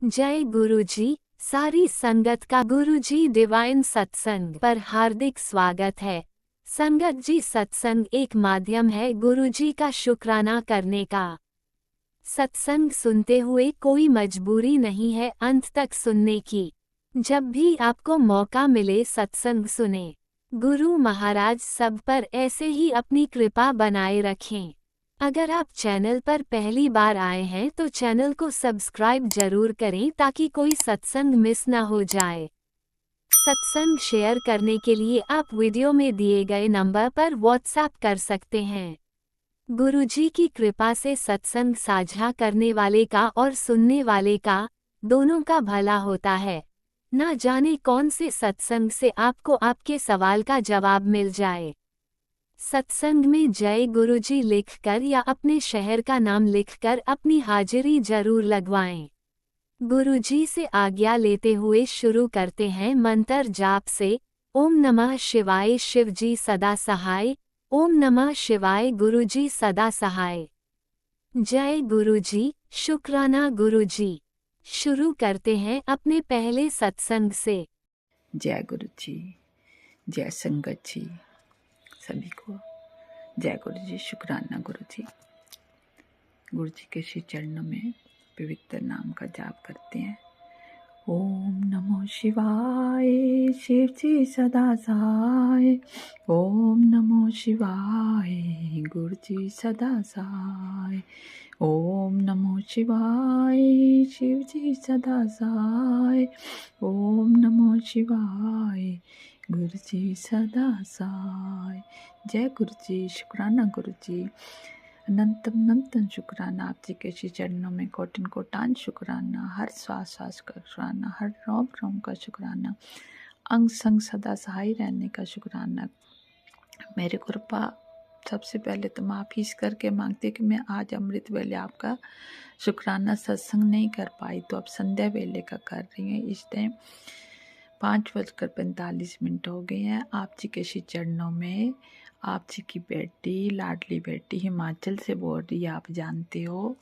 जय गुरुजी। सारी संगत का गुरुजी डिवाइन सत्संग पर हार्दिक स्वागत है। संगत जी, सत्संग एक माध्यम है गुरुजी का शुक्राना करने का। सत्संग सुनते हुए कोई मजबूरी नहीं है अंत तक सुनने की। जब भी आपको मौका मिले सत्संग सुने। गुरु महाराज सब पर ऐसे ही अपनी कृपा बनाए रखें। अगर आप चैनल पर पहली बार आए हैं तो चैनल को सब्सक्राइब जरूर करें ताकि कोई सत्संग मिस ना हो जाए। सत्संग शेयर करने के लिए आप वीडियो में दिए गए नंबर पर व्हाट्सएप कर सकते हैं। गुरुजी की कृपा से सत्संग साझा करने वाले का और सुनने वाले का, दोनों का भला होता है। ना जाने कौन से सत्संग से आपको आपके सवाल का जवाब मिल जाए। सत्संग में जय गुरुजी लिखकर या अपने शहर का नाम लिखकर अपनी हाजिरी जरूर लगवाएं। गुरुजी से आज्ञा लेते हुए शुरू करते हैं मंत्र जाप से। ओम नमः शिवाय शिवजी सदा सहाय। ओम नमः शिवाय गुरुजी सदा सहाय। जय गुरुजी, शुक्राना गुरुजी। शुरू करते हैं अपने पहले सत्संग से। जय गुरु जी, जय संगत जी, सभी को जय गुरु जी, शुक्राना गुरु जी। गुरु जी के श्री चरणों में पवित्र नाम का जाप करते हैं। ओम नमो शिवाय शिव जी सदा सहाय। ओम नमो शिवाय गुरु जी सदा सहाय। ओम नमो शिवाय शिव जी सदा सहाय। ओम नमो शिवाय गुरु जी सदा सहाय। जय गुरु जी, शुक्राना गुरु जी। अनंतम अनंतम शुक्राना आप जी के श्री चरणों में कोटिन कोटान शुक्राना। हर श्वास श्वास का शुक्राना, हर रोम रोम का शुक्राना, अंग संग सदा सहाय रहने का शुक्राना। मेरे कृपा सबसे पहले तो माफ़ी इस करके मांगते कि मैं आज अमृत वेले आपका शुक्राना सत्संग नहीं कर पाई, तो अब संध्या वेले का कर रही हूँ। इस टाइम 5:45 हो गए हैं। आप जी के श्री चरणों में आप जी की बेटी, लाडली बेटी हिमाचल से बोल रही है, आप जानते हो।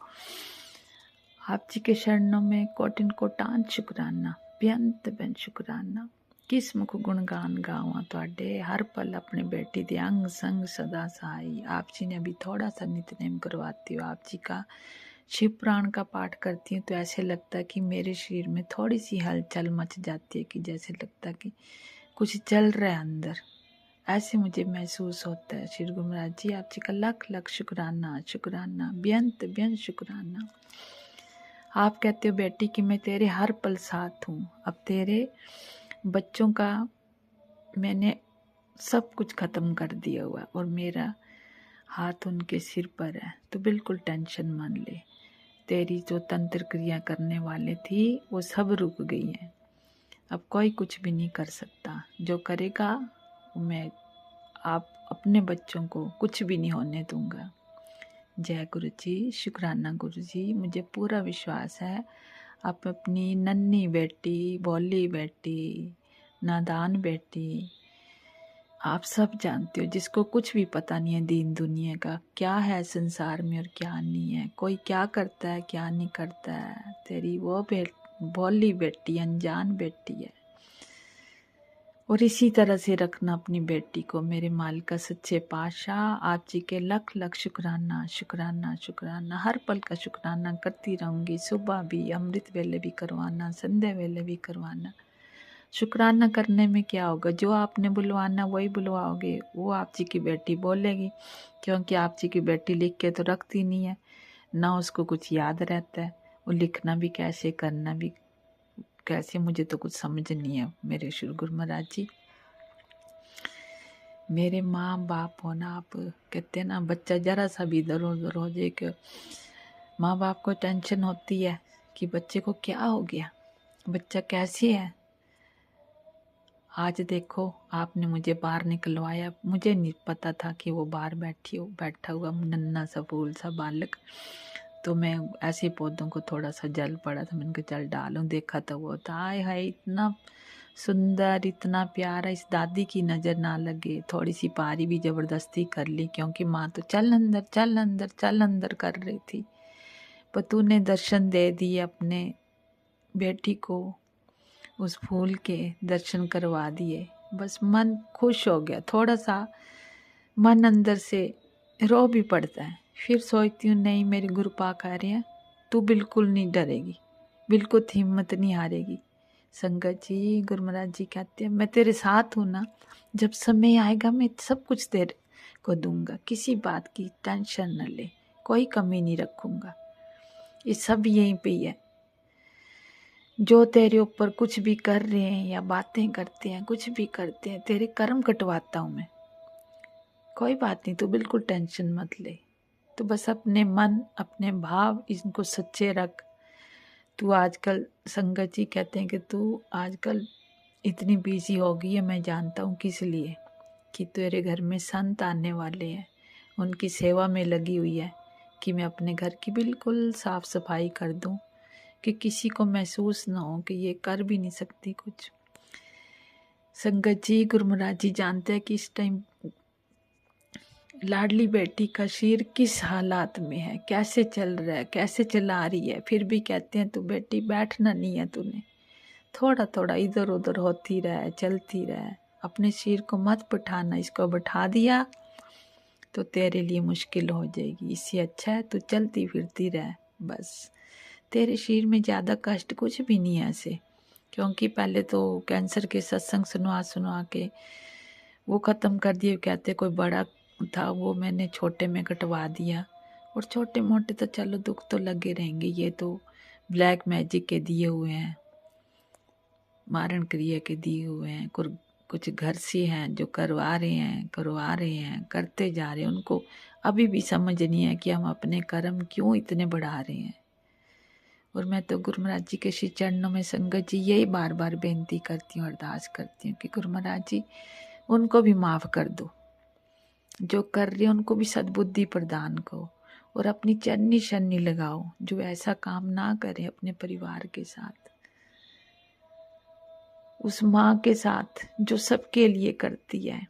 आप जी के शरणों में कोटिन कोटान शुक्राना, बेअंत बेन शुक्राना। किस मुख गुणगान गावां तुहाडे, हर पल अपने बेटी दे अंग संग सदा सहाई। आप जी ने अभी थोड़ा सा नित्यनेम करवाती हो, आप जी का शिव पुराण का पाठ करती हूँ तो ऐसे लगता है कि मेरे शरीर में थोड़ी सी हलचल मच जाती है, कि जैसे लगता है कि कुछ चल रहा है अंदर, ऐसे मुझे महसूस होता है। श्री गुरु महाराज जी, आप जी का लख लख शुक्राना, शुक्राना, बेअंत बेअंत शुक्राना। आप कहते हो बेटी कि मैं तेरे हर पल साथ हूँ। अब तेरे बच्चों का मैंने सब कुछ ख़त्म कर दिया हुआ और मेरा हाथ उनके सिर पर है, तो बिल्कुल टेंशन मान ले। तेरी जो तंत्र क्रिया करने वाले थी वो सब रुक गई हैं। अब कोई कुछ भी नहीं कर सकता। जो करेगा मैं आप अपने बच्चों को कुछ भी नहीं होने दूंगा। जय गुरु जी, शुक्राना गुरु जी। मुझे पूरा विश्वास है आप अपनी नन्ही बेटी, भोली बेटी, नादान बेटी, आप सब जानते हो, जिसको कुछ भी पता नहीं है दीन दुनिया का, क्या है संसार में और क्या नहीं है, कोई क्या करता है क्या नहीं करता है। तेरी वो भोली बेटी, अनजान बेटी है। और इसी तरह से रखना अपनी बेटी को। मेरे मालिका सच्चे पातशाह, आप जी के लख लख शुक्राना, शुक्राना, शुक्राना। हर पल का शुक्राना करती रहूँगी। सुबह भी, अमृत वेले भी करवाना, संध्या वेले भी करवाना। शुक्राना करने में क्या होगा, जो आपने बुलवाना वही बुलवाओगे, वो आप जी की बेटी बोलेगी। क्योंकि आप जी की बेटी लिख के तो रखती नहीं है, ना उसको कुछ याद रहता है। वो लिखना भी कैसे, करना भी कैसे, मुझे तो कुछ समझ नहीं है। मेरे श्री गुरु महाराज जी, मेरे माँ बाप होना, आप कहते हैं ना बच्चा जरा सा भी इधर उधर हो जाए कि माँ बाप को टेंशन होती है कि बच्चे को क्या हो गया, बच्चा कैसे है। आज देखो आपने मुझे बाहर निकलवाया, मुझे नहीं पता था कि वो बाहर बैठा हुआ नन्ना सा फूल सा बालक। तो मैं ऐसे पौधों को थोड़ा सा जल पड़ा था, मैंने कहा जल डालूं। देखा तो वो था, आय हाय इतना सुंदर, इतना प्यारा, इस दादी की नज़र ना लगे। थोड़ी सी पारी भी ज़बरदस्ती कर ली, क्योंकि माँ तो चल अंदर चल अंदर चल अंदर कर रही थी। पर तूने दर्शन दे दिए अपने बेटी को उस फूल के दर्शन करवा दिए, बस मन खुश हो गया। थोड़ा सा मन अंदर से रो भी पड़ता है, फिर सोचती हूँ नहीं, मेरे गुरु पाक आ रहे हैं, तू बिल्कुल नहीं डरेगी, बिल्कुल हिम्मत नहीं हारेगी। संगत जी, गुरु महाराज जी कहते हैं मैं तेरे साथ हूँ ना, जब समय आएगा मैं सब कुछ तेरे को दूंगा, किसी बात की टेंशन न ले, कोई कमी नहीं रखूंगा। ये सब यहीं पे ही है। जो तेरे ऊपर कुछ भी कर रहे हैं या बातें करते हैं, कुछ भी करते हैं, तेरे कर्म कटवाता हूँ मैं, कोई बात नहीं, तू बिल्कुल टेंशन मत ले। तो बस अपने मन, अपने भाव इनको सच्चे रख। तू आजकल, संगत जी कहते हैं कि तू आजकल इतनी बिजी हो गई है, मैं जानता हूँ किस लिए, कि तेरे घर में संत आने वाले हैं, उनकी सेवा में लगी हुई है, कि मैं अपने घर की बिल्कुल साफ सफाई कर दूँ, कि किसी को महसूस ना हो कि ये कर भी नहीं सकती कुछ। संगत जी, गुरु महाराज जी जानते हैं कि इस टाइम लाडली बेटी का शरीर किस हालात में है, कैसे चल रहा है, कैसे चला रही है, फिर भी कहते हैं तू बेटी बैठना नहीं है, तूने थोड़ा थोड़ा इधर उधर होती रहे, चलती रहे, अपने शरीर को मत बिठाना। इसको बिठा दिया तो तेरे लिए मुश्किल हो जाएगी, इससे अच्छा है तू चलती फिरती रह। बस तेरे शरीर में ज़्यादा कष्ट कुछ भी नहीं है ऐसे, क्योंकि पहले तो कैंसर के सत्संग सुनवा के वो ख़त्म कर दिए। कहते कोई बड़ा था वो मैंने छोटे में कटवा दिया, और छोटे मोटे तो चलो दुख तो लगे रहेंगे, ये तो ब्लैक मैजिक के दिए हुए हैं, मारण क्रिया के दिए हुए हैं, कुछ घर से हैं जो करवा रहे हैं, करते जा रहे हैं। उनको अभी भी समझ नहीं है कि हम अपने कर्म क्यों इतने बढ़ा रहे हैं। और मैं तो गुरु महाराज जी के श्री चरणों में संगत जी यही बार बार बेनती करती हूँ, अरदास करती हूँ कि गुरु महाराज जी उनको भी माफ़ कर दो, जो कर रहे हैं उनको भी सद्बुद्धि प्रदान करो, और अपनी चरनी शरनी लगाओ, जो ऐसा काम ना करे अपने परिवार के साथ, उस माँ के साथ जो सबके लिए करती है,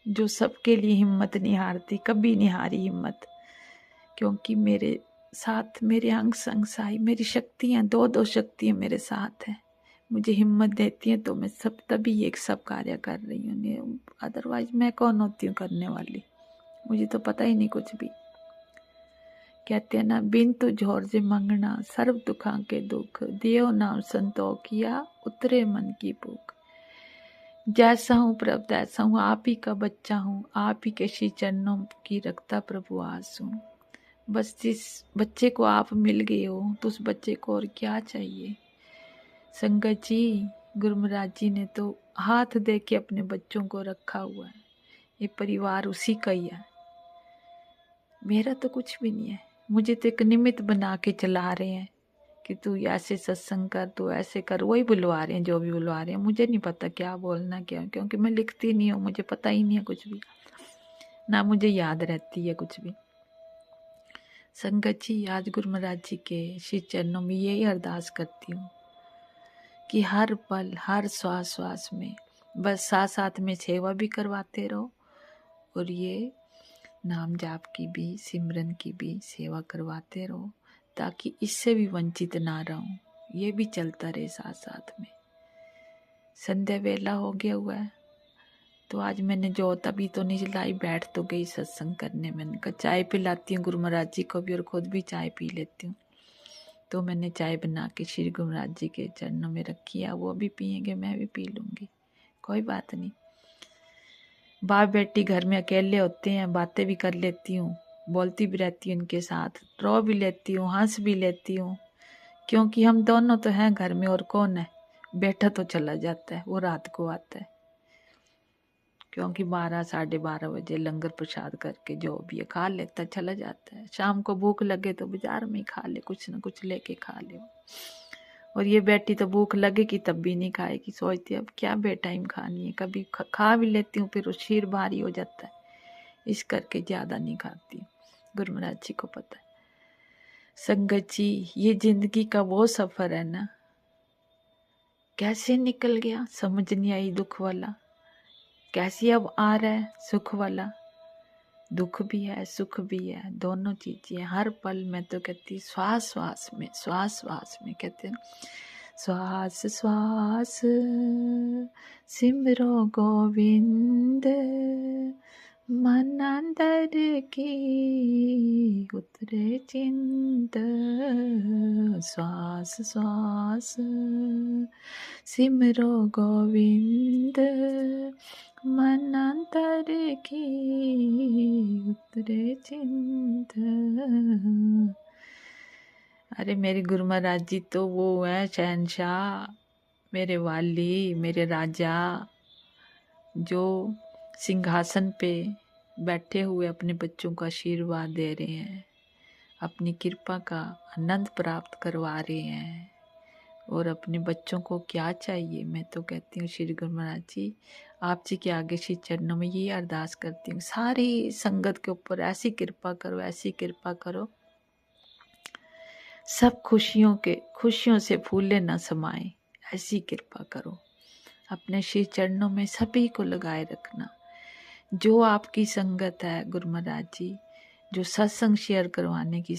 जो सबके लिए हिम्मत नहीं हारती, कभी नहीं हारी हिम्मत। क्योंकि मेरे साथ मेरे अंग संग साई, मेरी शक्तियाँ दो शक्तियाँ मेरे साथ हैं, मुझे हिम्मत देती हैं, तो मैं सब तभी एक सब कार्य कर रही हूँ। अदरवाइज मैं कौन होती हूँ करने वाली, मुझे तो पता ही नहीं कुछ भी। कहते हैं ना, बिन तु जोर जे मंगना सर्व दुखा के दुख, दियो नाम संतोखिया उतरे मन की भूख। जैसा हूँ प्रभु तैसा हूँ, आप ही का बच्चा हूँ, आप ही के श्री चरणों की रखता प्रभु आस हूँ। बस जिस बच्चे को आप मिल गए हो तो उस बच्चे को और क्या चाहिए। संगत जी, गुरु महाराज जी ने तो हाथ दे के अपने बच्चों को रखा हुआ है, ये परिवार उसी का ही है, मेरा तो कुछ भी नहीं है। मुझे तो एक निमित्त बना के चला रहे हैं कि तू ऐसे सत्संग कर, तू ऐसे कर, वही बुलवा रहे हैं जो भी बुलवा रहे हैं। मुझे नहीं पता क्या बोलना क्या, क्योंकि मैं लिखती नहीं हूँ, मुझे पता ही नहीं है कुछ भी, ना मुझे याद रहती है कुछ भी। संगत जी, आज गुरु महाराज जी के श्री चरणों में यही अरदास करती हूँ कि हर पल हर श्वास श्वास में बस साथ साथ में सेवा भी करवाते रहो, और ये नाम जाप की भी, सिमरन की भी सेवा करवाते रहो, ताकि इससे भी वंचित ना रहूं, ये भी चलता रहे साथ साथ में। संध्या वेला हो गया हुआ है, तो आज मैंने जो तभी तो नहीं लाई, बैठ तो गई सत्संग करने। मैंने कहा चाय पिलाती हूँ गुरु महाराज जी को भी, और खुद भी चाय पी लेती हूँ। तो मैंने चाय बना के श्री गुरु महाराज जी के चरणों में रखी है, वो भी पियेंगे, मैं भी पी लूँगी, कोई बात नहीं। बाप बेटी घर में अकेले होते हैं, बातें भी कर लेती हूँ, बोलती भी रहती हूँ उनके साथ, रो भी लेती हूँ, हंस भी लेती हूँ, क्योंकि हम दोनों तो हैं घर में, और कौन है। बेटा तो चला जाता है, वो रात को आता है, क्योंकि 12 साढ़े 12 बजे लंगर प्रसाद करके जो भी है खा लेता, चला जाता है। शाम को भूख लगे तो बाजार में ही खा ले, कुछ ना कुछ लेके खा ले। और ये बेटी तो भूख लगेगी तब भी नहीं खाएगी, सोचती अब क्या बेटाइम खानी है। कभी खा भी लेती हूँ, फिर वो शीर भारी हो जाता है, इस करके ज़्यादा नहीं खाती। गुरु महाराज जी को पता है। संगत जी, ये जिंदगी का वो सफ़र है ना, कैसे निकल गया समझ नहीं आई दुख वाला, कैसे अब आ रहा है सुख वाला। दुख भी है सुख भी है, दोनों चीजें हर पल। मैं तो कहती श्वास श्वास में, श्वास श्वास में कहते हैं श्वास श्वास सिमरो गोविंद, मन अंदर की उतरे चिंत। श्वास श्वास सिमरो गोविंद, मन अंतर की उतरे चिंत। अरे मेरे गुरु महाराज जी तो वो है शहनशाह, मेरे वाली, मेरे राजा, जो सिंहासन पे बैठे हुए अपने बच्चों को आशीर्वाद दे रहे हैं, अपनी कृपा का आनंद प्राप्त करवा रहे हैं। और अपने बच्चों को क्या चाहिए, मैं तो कहती हूँ श्री गुरु महाराज जी आप जी के आगे श्री चरणों में ये अरदास करती हूँ, सारी संगत के ऊपर ऐसी कृपा करो, ऐसी कृपा करो, सब खुशियों से फूले न समाए, ऐसी कृपा करो। अपने श्री चरणों में सभी को लगाए रखना। जो आपकी संगत है गुरु महाराज जी, जो सत्संग शेयर करवाने की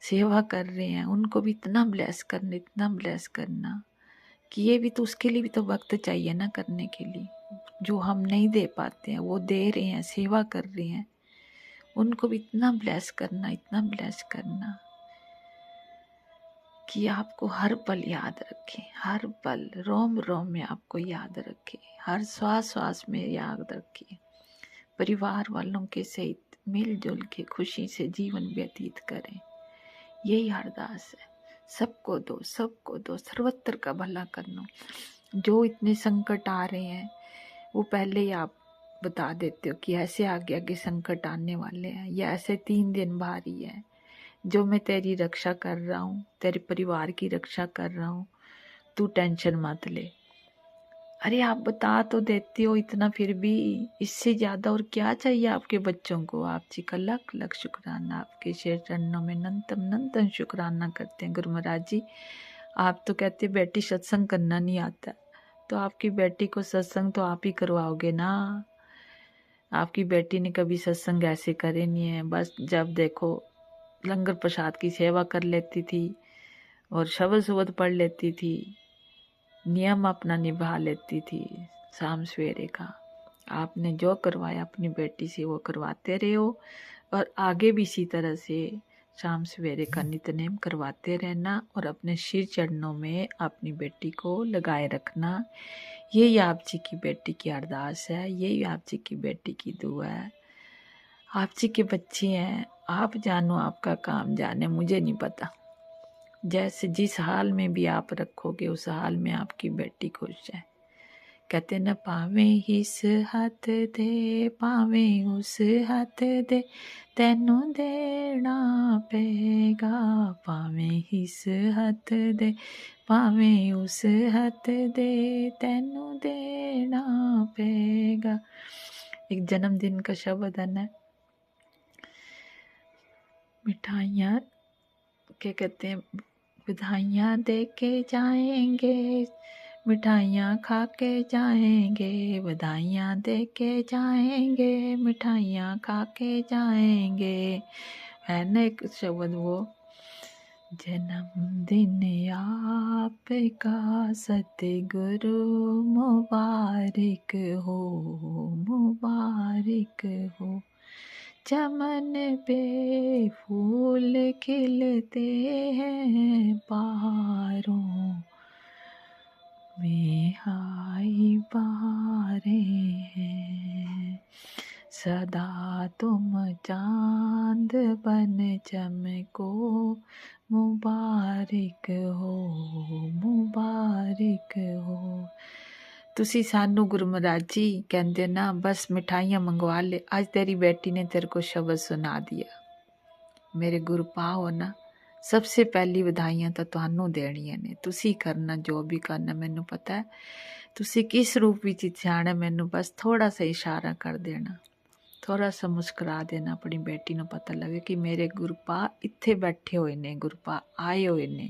सेवा कर रहे हैं, उनको भी इतना ब्लेस करना कि ये भी तो, उसके लिए भी तो वक्त चाहिए ना करने के लिए। जो हम नहीं दे पाते हैं वो दे रहे हैं, सेवा कर रहे हैं, उनको भी इतना ब्लेस करना कि आपको हर पल याद रखें, हर पल रोम रोम में आपको याद रखें, हर श्वास श्वास में याद रखें। परिवार वालों के सहित मिलजुल के खुशी से जीवन व्यतीत करें, यही अरदास है। सबको दो, सर्वत्र का भला करना। जो इतने संकट आ रहे हैं वो पहले ही आप बता देते हो कि ऐसे आगे आगे संकट आने वाले हैं, या ऐसे 3 दिन भारी है, जो मैं तेरी रक्षा कर रहा हूँ, तेरे परिवार की रक्षा कर रहा हूँ, तू टेंशन मत ले। अरे आप बता तो देते हो इतना, फिर भी इससे ज़्यादा और क्या चाहिए आपके बच्चों को। आप जी का लख लख शुक्राना, आपके शेर चरणों में नंतम शुक्राना करते हैं गुरु महाराज जी। आप तो कहते बेटी सत्संग करना नहीं आता, तो आपकी बेटी को सत्संग तो आप ही करवाओगे ना। आपकी बेटी ने कभी सत्संग ऐसे करे नहीं है, बस जब देखो लंगर प्रसाद की सेवा कर लेती थी और शब्द सुबद पढ़ लेती थी, नियम अपना निभा लेती थी शाम सवेरे का। आपने जो करवाया अपनी बेटी से वो करवाते रहे हो, और आगे भी इसी तरह से शाम सवेरे का नित्यनेम करवाते रहना, और अपने सिर चरणों में अपनी बेटी को लगाए रखना। यही आप जी की बेटी की अरदास है, यही आप जी की बेटी की दुआ है। आप जी के बच्चे हैं, आप जानो, आपका काम जाने, मुझे नहीं पता। जैसे जिस हाल में भी आप रखोगे उस हाल में आपकी बेटी खुश है। कहते न पावे इस हाथ दे, पावे उस हाथ दे, तेनू देना पेगा। पावे इस हाथ दे, पावे उस हाथ दे, तेनू देना पेगा। एक जन्मदिन का शब्द है, मिठाइयाँ क्या कहते हैं, बधाइयाँ दे के जाएंगे, मिठाइयाँ खा के जाएंगे, बधाइयाँ दे के जाएंगे, मिठाइयाँ खा के जाएंगे। है ना एक शब्द वो, जन्मदिन आपका सतगुरु मुबारक हो, मुबारक हो। चमन पे फूल खिलते हैं, बहारों में आई बहारें हैं। सदा तुम चांद बन चमको, मुबारक हो, मुबारक हो। तुसी सानू गुरु महाराज जी कहते ना बस मिठाइयाँ मंगवा ले, आज तेरी बेटी ने तेरे को शब्द सुना दिया। मेरे गुरु पाओ ना, सबसे पहली बधाइयाँ तो तुहानू देनियां ने। तुसी करना जो भी करना, मैनू पता है तुसी किस रूप विच जाना, मैनू बस थोड़ा सा इशारा कर देना, थोड़ा सा मुस्कुरा देना, अपनी बेटी नू पता लगे कि मेरे गुरपा इत्थे बैठे हुए ने, गुरपा आए हुए ने।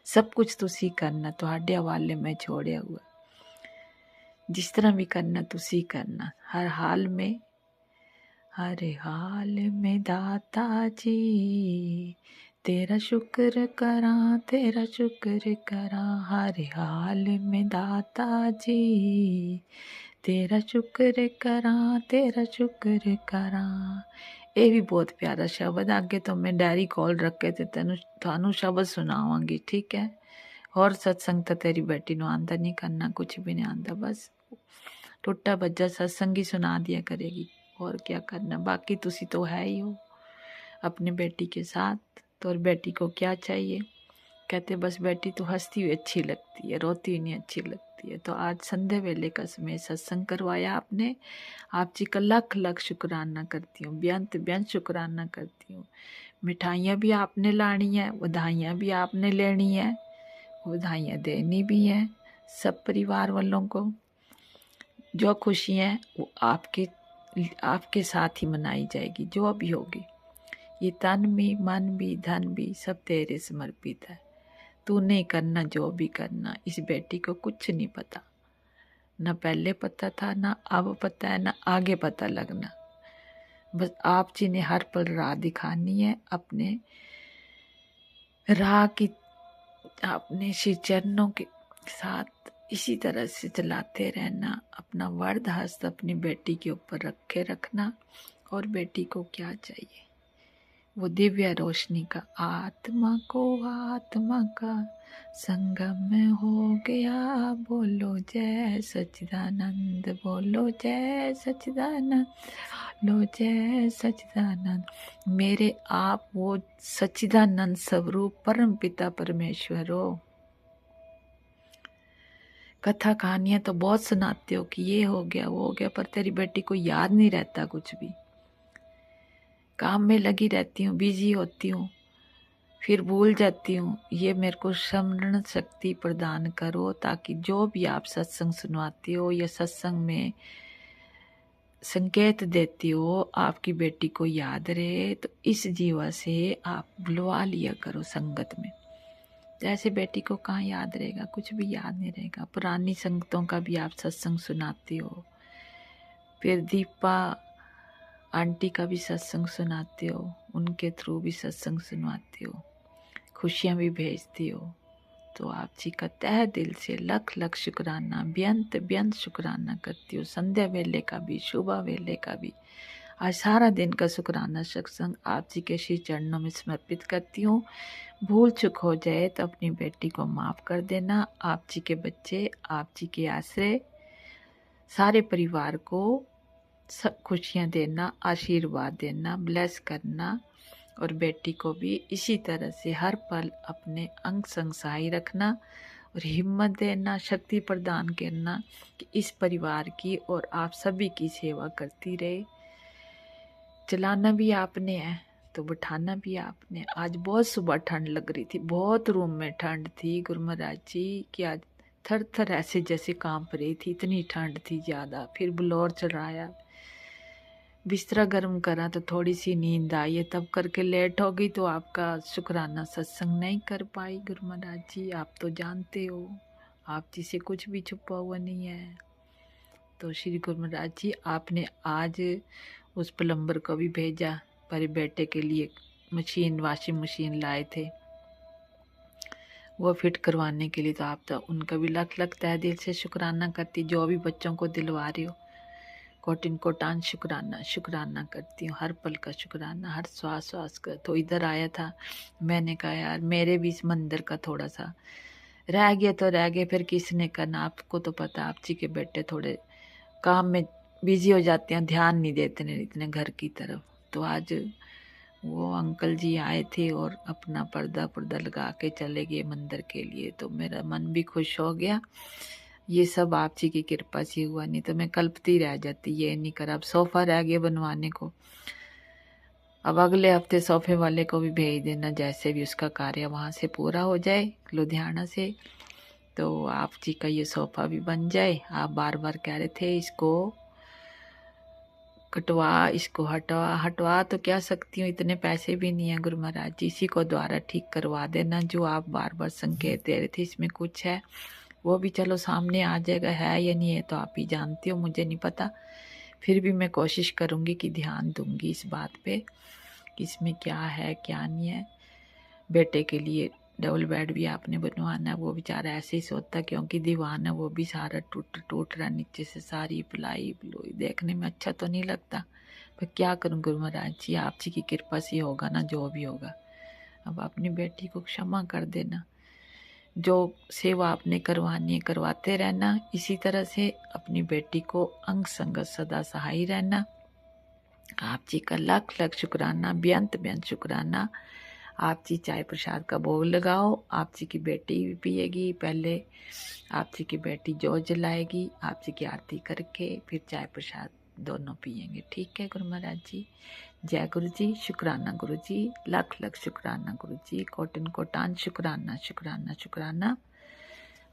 सब कुछ तुसी करना, तुहाडे हवाले में छोड़िया हुआ। जिस तरह भी करना तुसी करना, हर हाल में हर हाल में दाता जी तेरा शुक्र करा, तेरा शुक्र करा, हर हाल में दाता जी तेरा शुक्र करा, तेरा शुक्र करा। ये भी बहुत प्यारा शब्द। आगे तो मैं डायरी कॉल रख के थानू शब्द सुनावांगी, ठीक है। और सत्संग तो तेरी बेटी नु आंदा नहीं करना, कुछ भी नहीं आंदा, बस टुट्टा बज्जा सत्संग ही सुना दिया करेगी, और क्या करना। बाकी तुसी तो है ही हो अपनी बेटी के साथ, तो और बेटी को क्या चाहिए। कहते बस बेटी तो हंसती हुई अच्छी लगती है, रोती हुई नहीं अच्छी लगती है। तो आज संध्या वेले का समय सत्संग करवाया आपने, आप जी का लख लख शुक्राना करती हूँ, बेअंत बेअंत शुक्राना करती हूँ। मिठाइयाँ भी आपने लानी है, बधाइयाँ भी आपने लेनी है, बधाइयाँ देनी भी हैं सब परिवार वालों को। जो खुशी है वो आपके साथ ही मनाई जाएगी, जो भी होगी। ये तन भी मन भी धन भी सब तेरे समर्पित है। तू नहीं करना जो भी करना। इस बेटी को कुछ नहीं पता, न पहले पता था, न अब पता है, न आगे पता लगना। बस आप जी ने हर पल राह दिखानी है, अपने राह की अपने श्री चरणों के साथ इसी तरह से चलाते रहना। अपना वर्द हस्त अपनी बेटी के ऊपर रखे रखना। और बेटी को क्या चाहिए, वो दिव्य रोशनी का, आत्मा को आत्मा का संगम हो गया। बोलो जय सच्चिदानंद, बोलो जय सच्चिदानंद, बोलो जय सच्चिदानंद। मेरे आप वो सच्चिदानंद स्वरूप परम पिता परमेश्वर हो। कथा कहानियां तो बहुत सुनाते हो कि ये हो गया वो हो गया, पर तेरी बेटी को याद नहीं रहता कुछ भी। काम में लगी रहती हूँ, बिजी होती हूँ, फिर भूल जाती हूँ। ये मेरे को स्मरण शक्ति प्रदान करो, ताकि जो भी आप सत्संग सुनवाती हो या सत्संग में संकेत देती हो आपकी बेटी को याद रहे। तो इस जीवा से आप बुलवा लिया करो संगत में। जैसे बेटी को कहाँ याद रहेगा, कुछ भी याद नहीं रहेगा। पुरानी संगतों का भी आप सत्संग सुनाते हो, फिर दीपा आंटी का भी सत्संग सुनाते हो, उनके थ्रू भी सत्संग सुनवाते हो, खुशियाँ भी भेजती हो। तो आप जी का तह दिल से लख लख शुक्राना, बेअंत बेअंत शुक्राना करती हूँ। संध्या वेले का भी, सुबह वेले का भी, आज सारा दिन का शुक्राना सत्संग आप जी के श्री चरणों में समर्पित करती हूँ। भूल चुक हो जाए तो अपनी बेटी को माफ़ कर देना। आप जी के बच्चे, आप जी के आश्रय, सारे परिवार को सब खुशियाँ देना, आशीर्वाद देना, ब्लेस करना। और बेटी को भी इसी तरह से हर पल अपने अंग संग सहाय रखना और हिम्मत देना, शक्ति प्रदान करना कि इस परिवार की और आप सभी की सेवा करती रहे। चलाना भी आपने है तो बिठाना भी आपने। आज बहुत सुबह ठंड लग रही थी, बहुत रूम में ठंड थी गुरु महाराज जी की। आज थर थर ऐसे जैसे कांप रही थी, इतनी ठंड थी ज़्यादा। फिर ब्लोर चढ़ाया, बिस्तरा गर्म करा तो थोड़ी सी नींद आई है, तब करके लेट हो गई तो आपका शुक्राना सत्संग नहीं कर पाई। गुरु महाराज जी आप तो जानते हो, आप जी से कुछ भी छुपा हुआ नहीं है। तो श्री गुरु महाराज जी आपने आज उस प्लम्बर को भी भेजा, पर बेटे के लिए मशीन, वॉशिंग मशीन लाए थे वो फिट करवाने के लिए। तो आप तो उनका भी लख लख तहे दिल से शुक्राना करती। जो भी बच्चों को दिलवा रहे हो, कोटिन कोटान शुक्राना शुक्राना करती हूँ। हर पल का शुक्राना, हर श्वास श्वास का। तो इधर आया था, मैंने कहा यार मेरे भी इस मंदिर का थोड़ा सा रह गया तो रह गया, फिर किसने करना। आपको तो पता, आप जी के बेटे थोड़े काम में बिजी हो जाते हैं, ध्यान नहीं देते हैं इतने घर की तरफ। तो आज वो अंकल जी आए थे और अपना पर्दा लगा के चले गए मंदिर के लिए। तो मेरा मन भी खुश हो गया। ये सब आप जी की कृपा से हुआ, नहीं तो मैं कल्पती रह जाती, ये नहीं कर। अब सोफा रह गया बनवाने को, अब अगले हफ्ते सोफे वाले को भी भेज देना, जैसे भी उसका कार्य वहाँ से पूरा हो जाए लुधियाना से, तो आप जी का ये सोफा भी बन जाए। आप बार बार कह रहे थे इसको कटवा, इसको हटवा तो क्या सकती हूँ, इतने पैसे भी नहीं है गुरु महाराज जी। इसी को द्वारा ठीक करवा देना, जो आप बार बार संकेत दे रहे थे इसमें कुछ है, वो भी चलो सामने आ जाएगा। है या नहीं है तो आप ही जानते हो, मुझे नहीं पता। फिर भी मैं कोशिश करूँगी कि ध्यान दूँगी इस बात पे कि इसमें क्या है क्या नहीं है। बेटे के लिए डबल बेड भी आपने बनवाना है, वो बेचारा ऐसे ही सोता क्योंकि दीवान है वो भी सारा टूट रहा नीचे से, सारी प्लाई प्लुई देखने में अच्छा तो नहीं लगता, पर क्या करूँ गुरु महाराज जी, आप जी की कृपा से होगा ना जो भी होगा। अब अपनी बेटी को क्षमा कर देना, जो सेवा आपने करवानी है करवाते रहना, इसी तरह से अपनी बेटी को अंग संगत सदा सहाय रहना। आप जी का लाख लाख शुक्राना, बेअंत बेअंत शुक्राना। आप जी चाय प्रसाद का भोग लगाओ, आप जी की बेटी भी पिएगी, पहले आप जी की बेटी जो जलाएगी, आप जी की आरती करके फिर चाय प्रसाद दोनों पिएंगे। ठीक है गुरु महाराज जी। जय गुरु जी। शुक्राना गुरु जी, लख लख शुक्राना गुरु जी, कोटिन कोटान शुक्राना शुक्राना शुक्राना।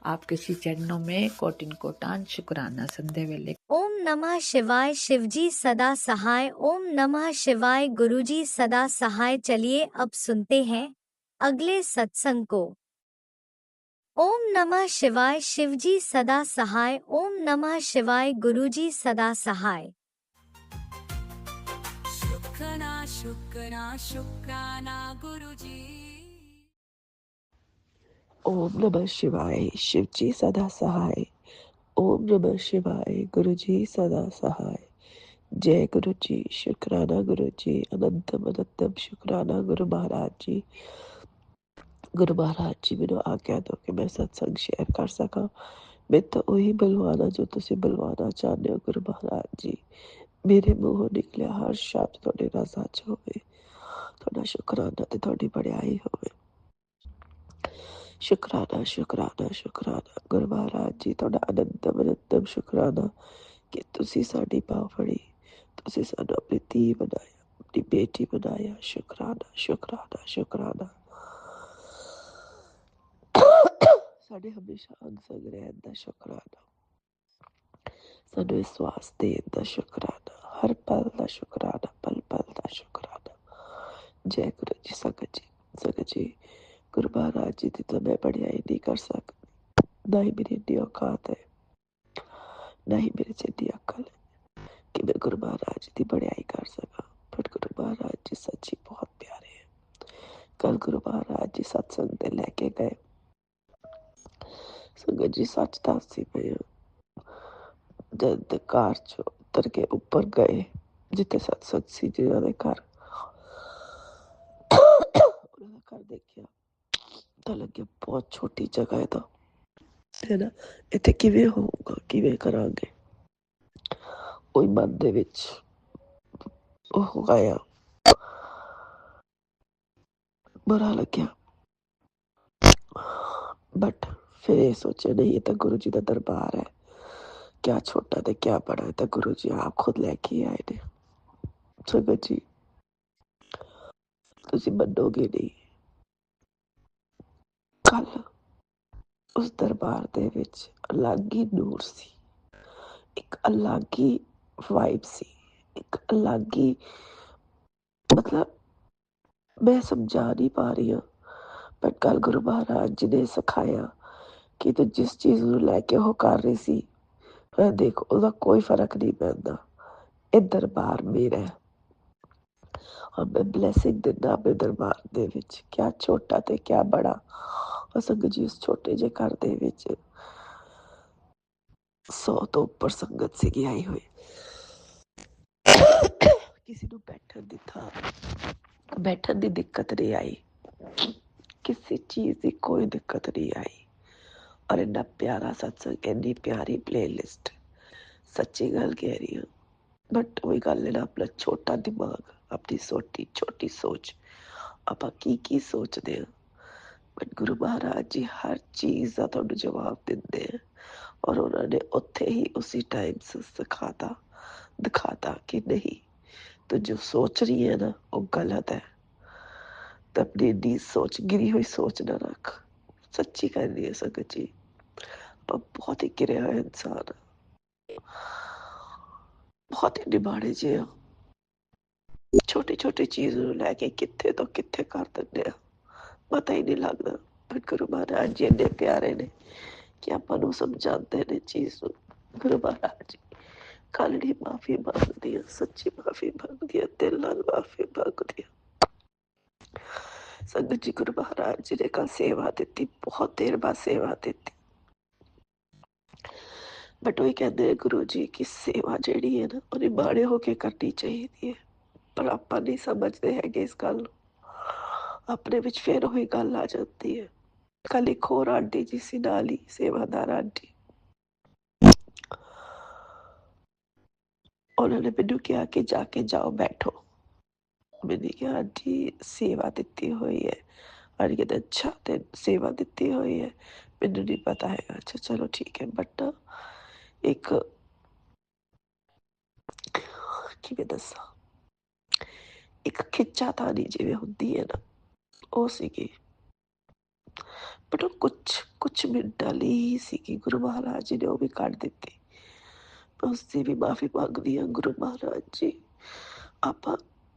आपके श्री चरणों में कोटिन कोटान शुक्राना। संध्या वेले ओम नमः शिवाय। शिवजी सदा सहाय। ओम नमः शिवाय। गुरुजी सदा सहाय। चलिए अब सुनते हैं अगले सत्संग को। ओम नमः शिवाय। शिवजी सदा सहाय। ओम नमः शिवाय। गुरुजी सदा सहाय। शुक्राना गुरुजी। ओम नमः शिवाय। शिवजी सदा सहाय। ओम नमः शिवाय। गुरुजी सदा सहाय। जय गुरु जी। शुक्राना गुरु जी, अनंतम अनंतम शुक्राना गुरु महाराज जी। गुरु महाराज जी मैनू आज्ञा दो कि मैं सत्संग शेयर कर सका। मैं तो उही बुलवाना जो तुसी बुलवाना चाहते हो गुरु महाराज जी। मेरे मुंहों निकलिया हर शब्द थोड़ी रजा च होवे, थोड़ा शुक्राना ते थोड़ी बड़ाई होवे। शुक्राना शुक्राना शुक्राना गुरु महाराज जी, थोड़ा अनंतम अनंतम शुक्राना कि तुसी साडी बांह फड़ी, तुसी सानू अपनी धी बनाया, अपनी बेटी बनाया। शुक्राना शुक्राना शुक्राना। साडे हमेशा अंग संग रहन दा शुक्राना, सानू विश्वास देन दा शुक्राना, हर पल दा शुक्राना, पल पल दा शुक्राना। जय गुरु जी। संगत जी गुरु महाराज जी की तो मैं बड़ाई नहीं कर सकती, ना ही मेरी इतनी औकात है, ना ही मेरे च इतनी अकल है कि मैं गुरु महाराज जी की बड़ाई कर सका। बट गुरु महाराज जी सच्ची बहुत प्यारे हैं। कल गुरु महाराज जी सत्संग ते लेके गए, संगत जी सच दसदी पई हां, जद कार चो उतर के ऊपर गए जिथे सत्संग सी जिन्हां दे घर, उन्हां दा घर देखिया ਤਾਂ ਲੱਗਿਆ ਬਹੁਤ ਛੋਟੀ ਜਗ੍ਹਾ ਹੈ, ਤਾਂ ਹੈ ਨਾ, ਇੱਥੇ ਕਿਵੇਂ ਹੋਊਗਾ, ਕਿਵੇਂ ਕਰਾਂਗੇ। ਉਹੀ ਮਨ ਦੇ ਵਿੱਚ ਉਹ ਆਇਆ, ਬੁਰਾ ਲੱਗਿਆ। ਬਟ ਫਿਰ ਇਹ ਸੋਚਿਆ ਨਹੀਂ, ਇਹ ਤਾਂ ਗੁਰੂ ਜੀ ਦਾ ਦਰਬਾਰ ਹੈ, ਕਿਆ ਛੋਟਾ ਤੇ ਕਿਆ ਬੜਾ, ਤਾਂ ਗੁਰੂ ਜੀ ਆਪ ਖੁਦ ਲੈ ਕੇ ਆਏ ਨੇ। ਸੰਗਤ ਜੀ ਤੁਸੀਂ ਮੰਨੋਗੇ ਨਹੀਂ, ਕੱਲ ਉਸ ਦਰਬਾਰ ਦੇ ਵਿੱਚ ਅਲੱਗ ਹੀ ਨੂਰ ਸੀ, ਇੱਕ ਅਲੱਗ ਹੀ ਵਾਈਬ ਸੀ, ਇੱਕ ਅਲੱਗ ਹੀ, मतलब मैं समझा नहीं पा रही हूँ। बट कल गुरु महाराज जी ने सिखाया कि तू जिस चीज़ ਨੂੰ ਲੈ ਕੇ ਉਹ ਕਰ ਰਹੀ ਸੀ, देख ਉਹਦਾ कोई फर्क नहीं पैंदा, ਇਹ दरबार मेरा है और मैं ब्लैसिंग दिंदा अपने दरबार ਦੇ ਵਿੱਚ, क्या छोटा ਤੇ क्या बड़ा। और संगत जी उस छोटे ਜਿਹੇ ਘਰ ਦੇ ਵਿੱਚ 100 ਤੋਂ ਉੱਪਰ ਸੰਗਤ ਸੀਗੀ ਆਈ ਹੋਈ। ਕਿਸੇ ਨੂੰ ਬੈਠਣ ਦੀ ਦਿੱਕਤ ਨਹੀਂ ਆਈ, किसी चीज़ की कोई दिक्कत नहीं आई। और इन्ना प्यारा सत्संग, इन्नी प्यारी प्लेलिस्ट, सच्ची गल कह रही हूँ। बट वही गल है ना, अपना छोटा दिमाग, अपनी छोटी सोच, आप की सोचते हैं। बट गुरु महाराज जी हर चीज़ का तुहानू जवाब देंदे हैं, और उन्होंने उत्थे ही उसी टाइम से दिखाता कि नहीं, तो जो सोच रही है ना वो गलत है, तो अपनी नी सोच, गिरी हुई सोच ना रख। सच्ची कह रही है संगत जी, बहुत ही गिरे हुए इंसान, बहुत ही निमाड़े जे आ, छोटी छोटी चीज़ नूं लैके कित्थे तो कित्थे कर दिंदे आ, पता ही नहीं लगता। बट गुरु महाराज जी इन्ने प्यारे ने कि आपां नूं समझाते ने चीज़ नूं। गुरु महाराज जी ਕੱਲ੍ਹ ਦੀ ਮਾਫ਼ੀ ਮੰਗਦੀ ਹਾਂ, ਸੱਚੀ ਮਾਫ਼ੀ ਮੰਗਦੀ ਹਾਂ, ਦਿਲ ਨਾਲ ਮਾਫ਼ੀ ਮੰਗਦੀ ਹਾਂ। ਸੰਗਤ ਜੀ, ਗੁਰੂ ਮਹਾਰਾਜ ਜੀ ਨੇ ਕੱਲ੍ਹ ਸੇਵਾ ਦਿੱਤੀ, ਬਹੁਤ ਦੇਰ ਬਾਅਦ ਸੇਵਾ ਦਿੱਤੀ। ਬਟ ਉਹ ਕਹਿੰਦੇ ਗੁਰੂ ਜੀ ਕਿ ਸੇਵਾ ਜਿਹੜੀ ਹੈ ਨਾ, ਉਹ ਨਿਮਾਣੇ ਹੋ ਕੇ ਕਰਨੀ ਚਾਹੀਦੀ ਹੈ, ਪਰ ਆਪਾਂ ਨਹੀਂ ਸਮਝਦੇ ਹੈਗੇ ਇਸ ਗੱਲ ਨੂੰ। ਆਪਣੇ ਵਿੱਚ ਫਿਰ ਉਹੀ ਗੱਲ ਆ ਜਾਂਦੀ ਹੈ। ਕੱਲ੍ਹ ਇੱਕ ਹੋਰ ਆਂਟੀ ਜੀ ਸੀ ਨਾਲ ਹੀ, ਸੇਵਾਦਾਰ ਆਂਟੀ, ਉਹਨਾਂ ਨੇ ਮੈਨੂੰ ਕਿਹਾ ਕਿ ਜਾ ਕੇ ਜਾਓ, ਬੈਠੋ। मैंने कहा आंटी सेवा ਦਿੱਤੀ ਹੋਈ ਹੈ। आंटी कहते अच्छा ਤੇ सेवा ਦਿੱਤੀ ਹੋਈ ਹੈ, ਮੈਨੂੰ नहीं पता है। अच्छा चलो ठीक है, बट ना एक ਕਿਵੇਂ ਦੱਸਾਂ, ਇੱਕ ਖਿੱਚਾਤਾਣੀ ਜਿਵੇਂ ਹੁੰਦੀ ਹੈ ਨਾ, ਉਹ ਸੀਗੀ। ਬਟ ਉਹ ਕੁਛ ਮਿੰਟਾਂ ਲਈ ਹੀ ਸੀਗੀ, ਗੁਰੂ ਮਹਾਰਾਜ ਜੀ ਨੇ ਉਹ ਵੀ ਕੱਢ ਦਿੱਤੀ। ਮੈਂ ਉਸਦੀ ਵੀ ਮਾਫ਼ੀ ਮੰਗਦੀ ਹਾਂ। ਗੁਰੂ ਮਹਾਰਾਜ ਜੀ, ਆਪਾਂ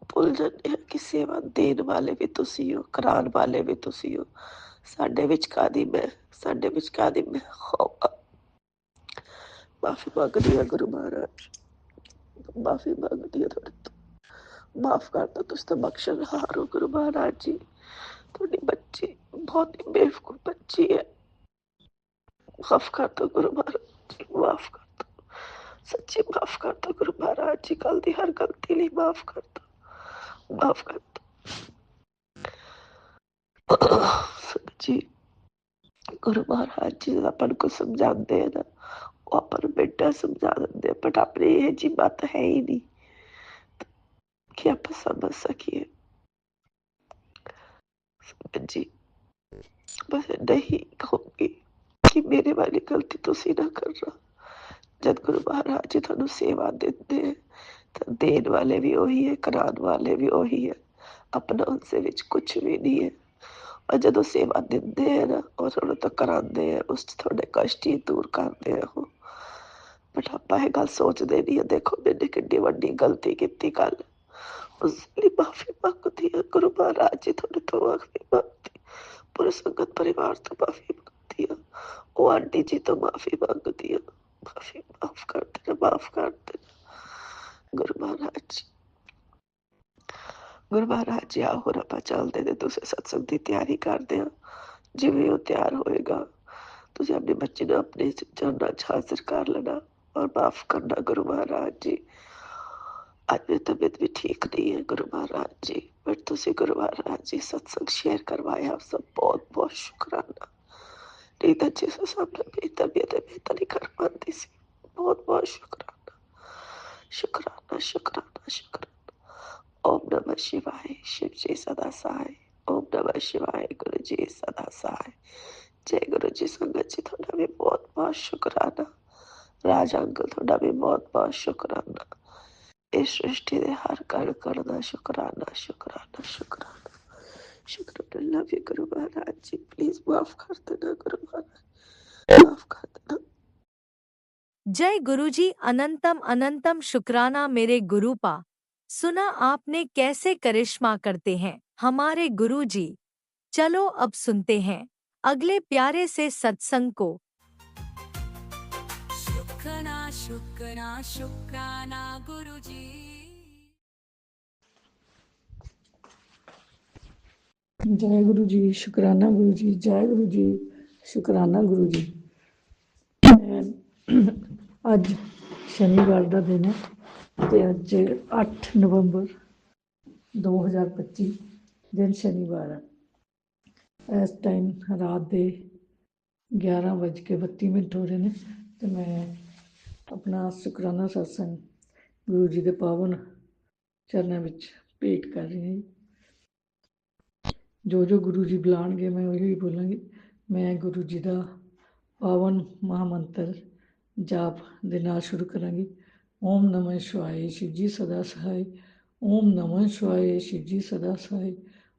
ਭੁੱਲ ਜਾਂਦੇ ਹਾਂ ਕਿ ਸੇਵਾ ਦੇਣ ਵਾਲੇ ਵੀ ਤੁਸੀਂ ਹੋ, ਕਰਾਉਣ ਵਾਲੇ ਵੀ ਤੁਸੀਂ ਹੋ। ਸਾਡੇ ਵਿੱਚ ਕਾਹਦੀ ਮੈਂ, ਸਾਡੇ ਵਿੱਚ ਕਾਹਦੀ ਮੈਂ ਹੋਵਾਂ। ਮਾਫ਼ੀ ਮੰਗਦੀ ਹਾਂ ਗੁਰੂ ਮਹਾਰਾਜ, ਮਾਫ਼ੀ ਮੰਗਦੀ ਹਾਂ ਤੁਹਾਡੇ ਤੋਂ। ਮਾਫ਼ ਕਰ ਦਿਓ, ਤੁਸੀਂ ਤਾਂ ਬਖਸ਼ਣਹਾਰ ਹੋ ਗੁਰੂ ਮਹਾਰਾਜ ਜੀ। ਤੁਹਾਡੀ ਬੱਚੀ ਬਹੁਤ ਹੀ ਬੇਵਕੂਫ ਬੱਚੀ ਹੈ, ਮਾਫ਼ ਕਰ ਦਿਓ ਗੁਰੂ ਮਹਾਰਾਜ ਜੀ, ਮਾਫ਼ ਕਰ ਦਿਓ, ਸੱਚੀ माफ कर दो गुरु महाराज जी। कल दी हर गलती लिए माफ कर दो, माफ कर दो जी। गुरु महाराज जी अपन को समझाते हैं ना, वो अपन बेटा समझा देते, बट अपनी ये जी बात है ही नहीं कि आप समझ सकिए जी। बस नहीं कहूँगी कि मेरे वाली गलती तुसी ना करना। जब गुरु महाराज जी थानू सेवा देते हैं तो देने वाले भी वही है, कराने वाले भी वही है, अपना उनसे विच कुछ भी नहीं है। और जो सेवा देते हैं ना और थोड़ा तो कराते हैं, उस थोड़े कष्ट ही दूर करते हैं वो। बट आप ये गल सोचते नहीं है। देखो मैंने कितनी वड्डी गलती की कल, उसकी माफी मांगती है गुरु महाराज जी, थोड़े तो माफी मांगती, पूरे संगत परिवार तो माफी मांगती है, वो आंटी जी तो माफी मांगती है। माफी माफ कर देना, माफ कर देना गुरु महाराज जी। गुरु महाराज जी आओ और आप चलते थे, तुम सत्संग की तैयारी करते हैं, जिवें वो तैयार होएगा तुम अपने बच्चे ने अपने चरणों च हाजिर कर लेना और माफ करना गुरु महाराज जी। आज मेरी तबीयत भी ठीक नहीं है गुरु महाराज जी, बट तुम गुरु महाराज जी सत्संग शेयर करवाया, आप सब बहुत बहुत शुक्राना। नहीं तो जिस हिसाब से मेरी तबीयत बेहतर नहीं कर पाती सी, बहुत बहुत शुक्राना, शुक्राना, शुक्राना, शुक्राना। ओम नमः शिवाय, शिव जी सदा सहाय। ओम नमः शिवाय, गुरु जी सदा सहाय। जय गुरु जी। संगत जी थोड़ा भी बहुत बहुत शुक्राना। राजा अंकल थोड़ा भी बहुत बहुत शुक्राना। इस सृष्टि के हर कण कण दा शुक्राना, शुक्राना, शुक्राना, शुक्राना। Love you Guru Maharaj ji. Please माफ कर देना गुरु महाराज, माफ कर देना। जय गुरुजी। अनंतम अनंतम शुक्राना मेरे गुरुपा। सुना आपने कैसे करिश्मा करते हैं हमारे गुरुजी। चलो अब सुनते हैं अगले प्यारे से सत्संग को। शुक्राना शुक्राना शुक्राना गुरुजी। जय गुरु जी, शुक्राना गुरु जी, जय गुरु जी, शुक्राना गुरु जी। ਅੱਜ ਸ਼ਨੀਵਾਰ ਦਾ ਦਿਨ ਹੈ ਤੇ ਅੱਜ 8 ਨਵੰਬਰ 2025 ਦਿਨ ਸ਼ਨੀਵਾਰ ਹੈ। ਇਸ ਟਾਈਮ ਰਾਤ ਦੇ 11:32 ਹੋ ਰਹੇ ਨੇ ਤੇ ਮੈਂ ਆਪਣਾ ਸ਼ੁਕਰਾਨਾ ਸਤਸੰਗ ਗੁਰੂ ਜੀ ਦੇ ਪਾਵਨ ਚਰਨਾਂ ਵਿੱਚ ਭੇਟ ਕਰ ਰਹੀ ਹਾਂ। ਜੋ ਗੁਰੂ ਜੀ ਬੁਲਾਣਗੇ ਮੈਂ ਉਹੀ ਬੋਲਾਂਗੀ। ਮੈਂ ਗੁਰੂ ਜੀ ਦਾ ਪਾਵਨ ਮਹਾਮੰਤਰ ਜਾਪ ਦੇ ਨਾਲ ਸ਼ੁਰੂ ਕਰਾਂਗੀ। ਓਮ ਨਮः शिवाय, शिव जी सदा सहाय। ओम नमः शिवाय, शिव जी सदा सहाय।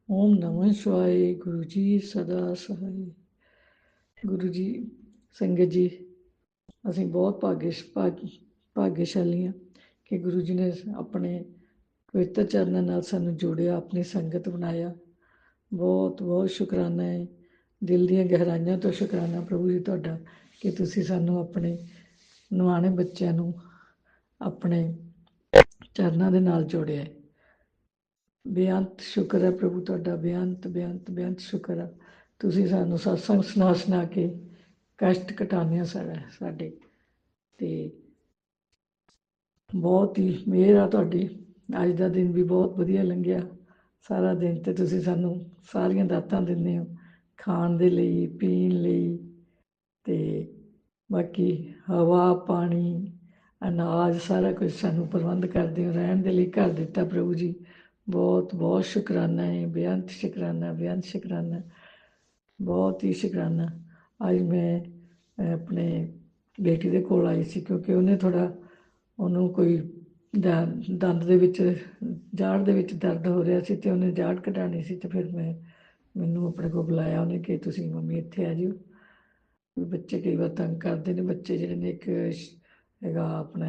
ओम नमः शिवाय, गुरु जी सदा सहाय। गुरु जी, संगत जी, ਅਸੀਂ ਬਹੁਤ ਭਾਗਸ਼ਾਲੀ ਹਾਂ ਕਿ ਗੁਰੂ ਜੀ ਨੇ ਆਪਣੇ ਪਵਿੱਤਰ ਚਰਨਾਂ ਨਾਲ ਸਾਨੂੰ ਜੋੜਿਆ, ਆਪਣੀ ਸੰਗਤ ਬਣਾਇਆ। ਬਹੁਤ ਬਹੁਤ ਸ਼ੁਕਰਾਨਾ ਹੈ, ਦਿਲ ਦੀਆਂ ਗਹਿਰਾਈਆਂ ਤੋਂ ਸ਼ੁਕਰਾਨਾ ਪ੍ਰਭੂ ਜੀ ਤੁਹਾਡਾ ਕਿ ਤੁਸੀਂ ਸਾਨੂੰ ਆਪਣੇ ਨਿਆਣੇ ਬੱਚਿਆਂ ਨੂੰ ਆਪਣੇ ਚਰਨਾਂ ਦੇ ਨਾਲ ਜੋੜਿਆ ਹੈ। ਬੇਅੰਤ ਸ਼ੁਕਰ ਹੈ ਪ੍ਰਭੂ ਤੁਹਾਡਾ, ਬੇਅੰਤ ਸ਼ੁਕਰ ਹੈ। ਤੁਸੀਂ ਸਾਨੂੰ ਸਤਸੰਗ ਸੁਣਾ ਕੇ ਕਸ਼ਟ ਘਟਾਉਂਦੇ ਹੋ ਸਾਡੇ, ਤੇ ਬਹੁਤ ਹੀ ਮਿਹਰ ਆ ਤੁਹਾਡੀ। ਅੱਜ ਦਾ ਦਿਨ ਵੀ ਬਹੁਤ ਵਧੀਆ ਲੰਘਿਆ ਸਾਰਾ ਦਿਨ, ਤੇ ਤੁਸੀਂ ਸਾਨੂੰ ਸਾਰੀਆਂ ਦਾਤਾਂ ਦਿੰਦੇ ਹੋ, ਖਾਣ ਦੇ ਲਈ, ਪੀਣ ਲਈ, ਤੇ ਬਾਕੀ ਹਵਾ, ਪਾਣੀ, ਅਨਾਜ, ਸਾਰਾ ਕੁਝ ਸਾਨੂੰ ਪ੍ਰਬੰਧ ਕਰਦੇ ਹੋ। ਰਹਿਣ ਦੇ ਲਈ ਘਰ ਦਿੱਤਾ ਪ੍ਰਭੂ ਜੀ, ਬਹੁਤ ਬਹੁਤ ਸ਼ੁਕਰਾਨਾ ਹੈ। ਬੇਅੰਤ ਸ਼ੁਕਰਾਨਾ, ਬਹੁਤ ਹੀ ਸ਼ੁਕਰਾਨਾ। ਅੱਜ ਮੈਂ ਆਪਣੇ ਬੇਟੀ ਦੇ ਕੋਲ ਆਈ ਸੀ, ਕਿਉਂਕਿ ਉਹਨੂੰ ਕੋਈ ਦੰਦ ਦੇ ਵਿੱਚ, ਜਾੜ ਦੇ ਵਿੱਚ ਦਰਦ ਹੋ ਰਿਹਾ ਸੀ, ਤੇ ਉਹਨੇ ਜਾੜ ਕਢਾਉਣੀ ਸੀ। ਤੇ ਫਿਰ ਮੈਨੂੰ ਆਪਣੇ ਕੋਲ ਬੁਲਾਇਆ ਉਹਨੇ ਕਿ ਤੁਸੀਂ ਮੰਮੀ ਇੱਥੇ ਆ ਜਿਓ। ਬੱਚੇ ਕਈ ਵਾਰ ਤੰਗ ਕਰਦੇ ਨੇ। ਬੱਚੇ ਜਿਹੜੇ ਨੇ, ਇੱਕ ਹੈਗਾ ਆਪਣਾ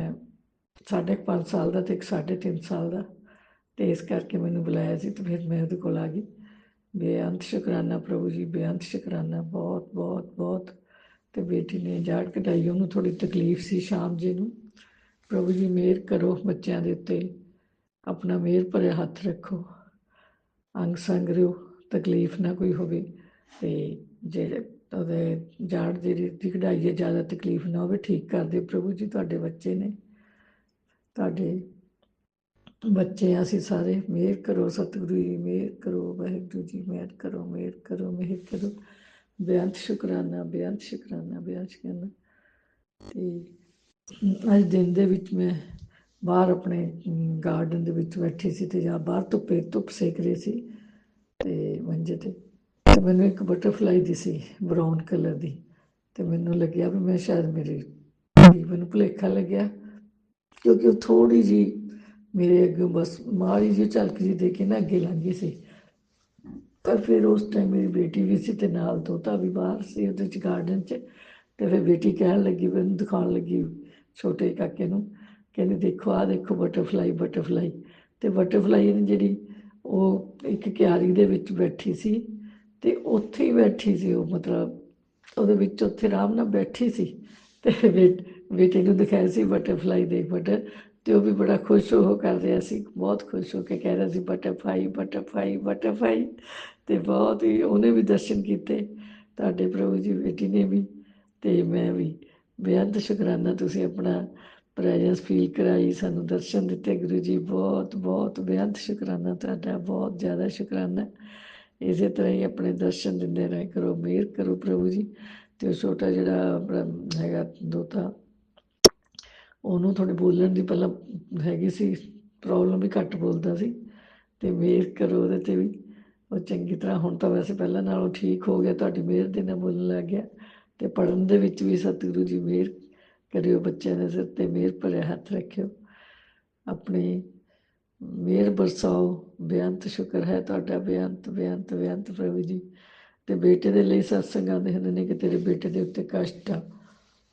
5.5 ਸਾਲ ਦਾ, ਤੇ ਇੱਕ 3.5 ਸਾਲ ਦਾ, ਤੇ ਇਸ ਕਰਕੇ ਮੈਨੂੰ ਬੁਲਾਇਆ ਸੀ, ਤੇ ਫਿਰ ਮੈਂ ਉਹਦੇ ਕੋਲ ਆ ਗਈ। ਬੇਅੰਤ ਸ਼ੁਕਰਾਨਾ ਪ੍ਰਭੂ ਜੀ, ਬੇਅੰਤ ਸ਼ੁਕਰਾਨਾ, ਬਹੁਤ ਬਹੁਤ ਬਹੁਤ। ਤੇ ਬੇਟੀ ਨੇ ਜਾੜ ਕਢਾਈ, ਉਹਨੂੰ ਥੋੜੀ ਤਕਲੀਫ ਸੀ ਸ਼ਾਮ ਜੇ ਨੂੰ। ਪ੍ਰਭੂ ਜੀ ਮਿਹਰ ਕਰੋ ਬੱਚਿਆਂ ਦੇ ਉੱਤੇ, ਆਪਣਾ ਮਿਹਰ ਭਰਿਆ ਹੱਥ ਰੱਖੋ, ਅੰਗ ਸੰਗ ਰਿਓ, ਤਕਲੀਫ ਨਾ ਕੋਈ ਹੋਵੇ। ਤੇ ਜਿਹੜੇ ਉਹਦੇ ਜਾੜ ਦੀ ਕਢਾਈ ਹੈ, ਜ਼ਿਆਦਾ ਤਕਲੀਫ ਨਾ ਹੋਵੇ, ਠੀਕ ਕਰ ਦਿਓ ਪ੍ਰਭੂ ਜੀ। ਤੁਹਾਡੇ ਬੱਚੇ ਨੇ, ਤੁਹਾਡੇ ਬੱਚੇ ਆ ਅਸੀਂ ਸਾਰੇ। ਮਿਹਰ ਕਰੋ ਸਤਿਗੁਰੂ ਜੀ, ਮਿਹਰ ਕਰੋ ਵਾਹਿਗੁਰੂ ਜੀ, ਮਿਹਰ ਕਰੋ, ਮਿਹਰ ਕਰੋ, ਮਿਹਰ ਕਰੋ। ਬੇਅੰਤ ਸ਼ੁਕਰਾਨਾ, ਬੇਅੰਤ ਸ਼ੁਕਰਾਨਾ, ਬੇਅੰਤ ਸ਼ੁਕਰਾਨਾ। ਤੇ ਅੱਜ ਦਿਨ ਦੇ ਵਿੱਚ ਮੈਂ ਬਾਹਰ ਆਪਣੇ ਗਾਰਡਨ ਦੇ ਵਿੱਚ ਬੈਠੀ ਸੀ, ਤੇ ਜਾਂ ਬਾਹਰ ਧੁੱਪ ਸੇਕ ਰਹੀ ਸੀ, ਤੇ ਮੰਜੇ ਤੇ ਮੈਨੂੰ ਇੱਕ ਬਟਰਫਲਾਈ ਦਿਸੀ ਬਰਾਊਨ ਕਲਰ ਦੀ। ਤੇ ਮੈਨੂੰ ਲੱਗਿਆ ਵੀ ਮੈਂ ਸ਼ਾਇਦ ਮੈਨੂੰ ਭੁਲੇਖਾ ਲੱਗਿਆ, ਕਿਉਂਕਿ ਉਹ ਥੋੜੀ ਜਿਹੀ ਮੇਰੇ ਅੱਗੇ ਬਸ ਮਾੜੀ ਜਿਹੀ ਝਲਕ ਜਿਹੀ ਦੇ ਕੇ ਨਾ ਅੱਗੇ ਲੰਘ ਗਈ ਸੀ। ਪਰ ਫਿਰ ਉਸ ਟਾਈਮ ਮੇਰੀ ਬੇਟੀ ਵੀ ਸੀ, ਤੇ ਨਾਲ ਦੋਤਾ ਵੀ ਬਾਹਰ ਸੀ ਉਹਦੇ 'ਚ ਗਾਰਡਨ 'ਚ। ਤੇ ਫਿਰ ਬੇਟੀ ਕਹਿਣ ਲੱਗੀ, ਮੈਨੂੰ ਦਿਖਾਉਣ ਲੱਗੀ ਛੋਟੇ ਕਾਕੇ ਨੂੰ, ਕਹਿੰਦੀ ਦੇਖੋ ਆਹ ਦੇਖੋ ਬਟਰਫਲਾਈ। ਤੇ ਬਟਰਫਲਾਈ ਨੇ ਜਿਹੜੀ, ਉਹ ਇੱਕ ਕਿਆਰੀ ਦੇ ਵਿੱਚ ਬੈਠੀ ਸੀ, ਤੇ ਉੱਥੇ ਹੀ ਬੈਠੀ ਸੀ ਉਹ, ਮਤਲਬ ਉਹਦੇ ਵਿੱਚ ਉੱਥੇ ਆਰਾਮ ਨਾਲ ਬੈਠੀ ਸੀ। ਤੇ ਬੇਟੇ ਨੂੰ ਦਿਖਾਇਆ ਸੀ ਬਟਰਫਲਾਈ ਦੇਖ ਬਟਰ, ਤੇ ਉਹ ਵੀ ਬੜਾ ਖੁਸ਼ ਕਰ ਰਿਹਾ ਸੀ, ਬਹੁਤ ਖੁਸ਼ ਹੋ ਕੇ ਕਹਿ ਰਿਹਾ ਸੀ ਬਟਰਫਲਾਈ। ਤੇ ਬਹੁਤ ਹੀ ਉਹਨੇ ਵੀ ਦਰਸ਼ਨ ਕੀਤੇ ਤੁਹਾਡੇ ਪ੍ਰਭੂ ਜੀ, ਬੇਟੀ ਨੇ ਵੀ, ਤੇ ਮੈਂ ਵੀ। ਬੇਅੰਤ ਸ਼ੁਕਰਾਨਾ, ਤੁਸੀਂ ਆਪਣਾ ਪ੍ਰੈਜੈਂਸ ਫੀਲ ਕਰਾਈ, ਸਾਨੂੰ ਦਰਸ਼ਨ ਦਿੱਤੇ ਗੁਰੂ ਜੀ, ਬਹੁਤ ਬਹੁਤ ਬੇਅੰਤ ਸ਼ੁਕਰਾਨਾ ਤੁਹਾਡਾ, ਬਹੁਤ ਜ਼ਿਆਦਾ ਸ਼ੁਕਰਾਨਾ। ਇਸੇ ਤਰ੍ਹਾਂ ਹੀ ਆਪਣੇ ਦਰਸ਼ਨ ਦਿੰਦੇ ਰਹੇ ਕਰੋ, ਮਿਹਰ ਕਰੋ ਪ੍ਰਭੂ ਜੀ। ਤੇ ਉਹ ਛੋਟਾ ਜਿਹੜਾ ਆਪਣਾ ਹੈਗਾ ਦੋਤਾ, ਉਹਨੂੰ ਥੋੜ੍ਹੀ ਬੋਲਣ ਦੀ ਪਹਿਲਾਂ ਹੈਗੀ ਸੀ ਪ੍ਰੋਬਲਮ, ਵੀ ਘੱਟ ਬੋਲਦਾ ਸੀ, ਤੇ ਮਿਹਰ ਕਰੋ ਉਹਦੇ 'ਤੇ ਵੀ। ਉਹ ਚੰਗੀ ਤਰ੍ਹਾਂ ਹੁਣ ਤਾਂ ਵੈਸੇ ਪਹਿਲਾਂ ਨਾਲੋਂ ਠੀਕ ਹੋ ਗਿਆ, ਤੁਹਾਡੀ ਮਿਹਰ ਦੇ ਨਾਲ ਬੋਲਣ ਲੱਗ ਗਿਆ। ਤੇ ਪੜ੍ਹਨ ਦੇ ਵਿੱਚ ਵੀ ਸਤਿਗੁਰੂ ਜੀ ਮਿਹਰ ਕਰਿਓ, ਬੱਚਿਆਂ ਦੇ ਸਿਰ 'ਤੇ ਮਿਹਰ ਭਰਿਆ ਹੱਥ ਰੱਖਿਓ, ਆਪਣੀ ਮਿਹਰ ਬਰਸਾਓ। ਬੇਅੰਤ ਸ਼ੁਕਰ ਹੈ ਤੁਹਾਡਾ, ਬੇਅੰਤ ਪ੍ਰਭੂ ਜੀ। ਤੇ ਬੇਟੇ ਦੇ ਲਈ ਸਤਸੰਗ ਆਉਂਦੇ ਹੁੰਦੇ ਨੇ ਕਿ ਤੇਰੇ ਬੇਟੇ ਦੇ ਉੱਤੇ ਕਸ਼ਟ ਆ,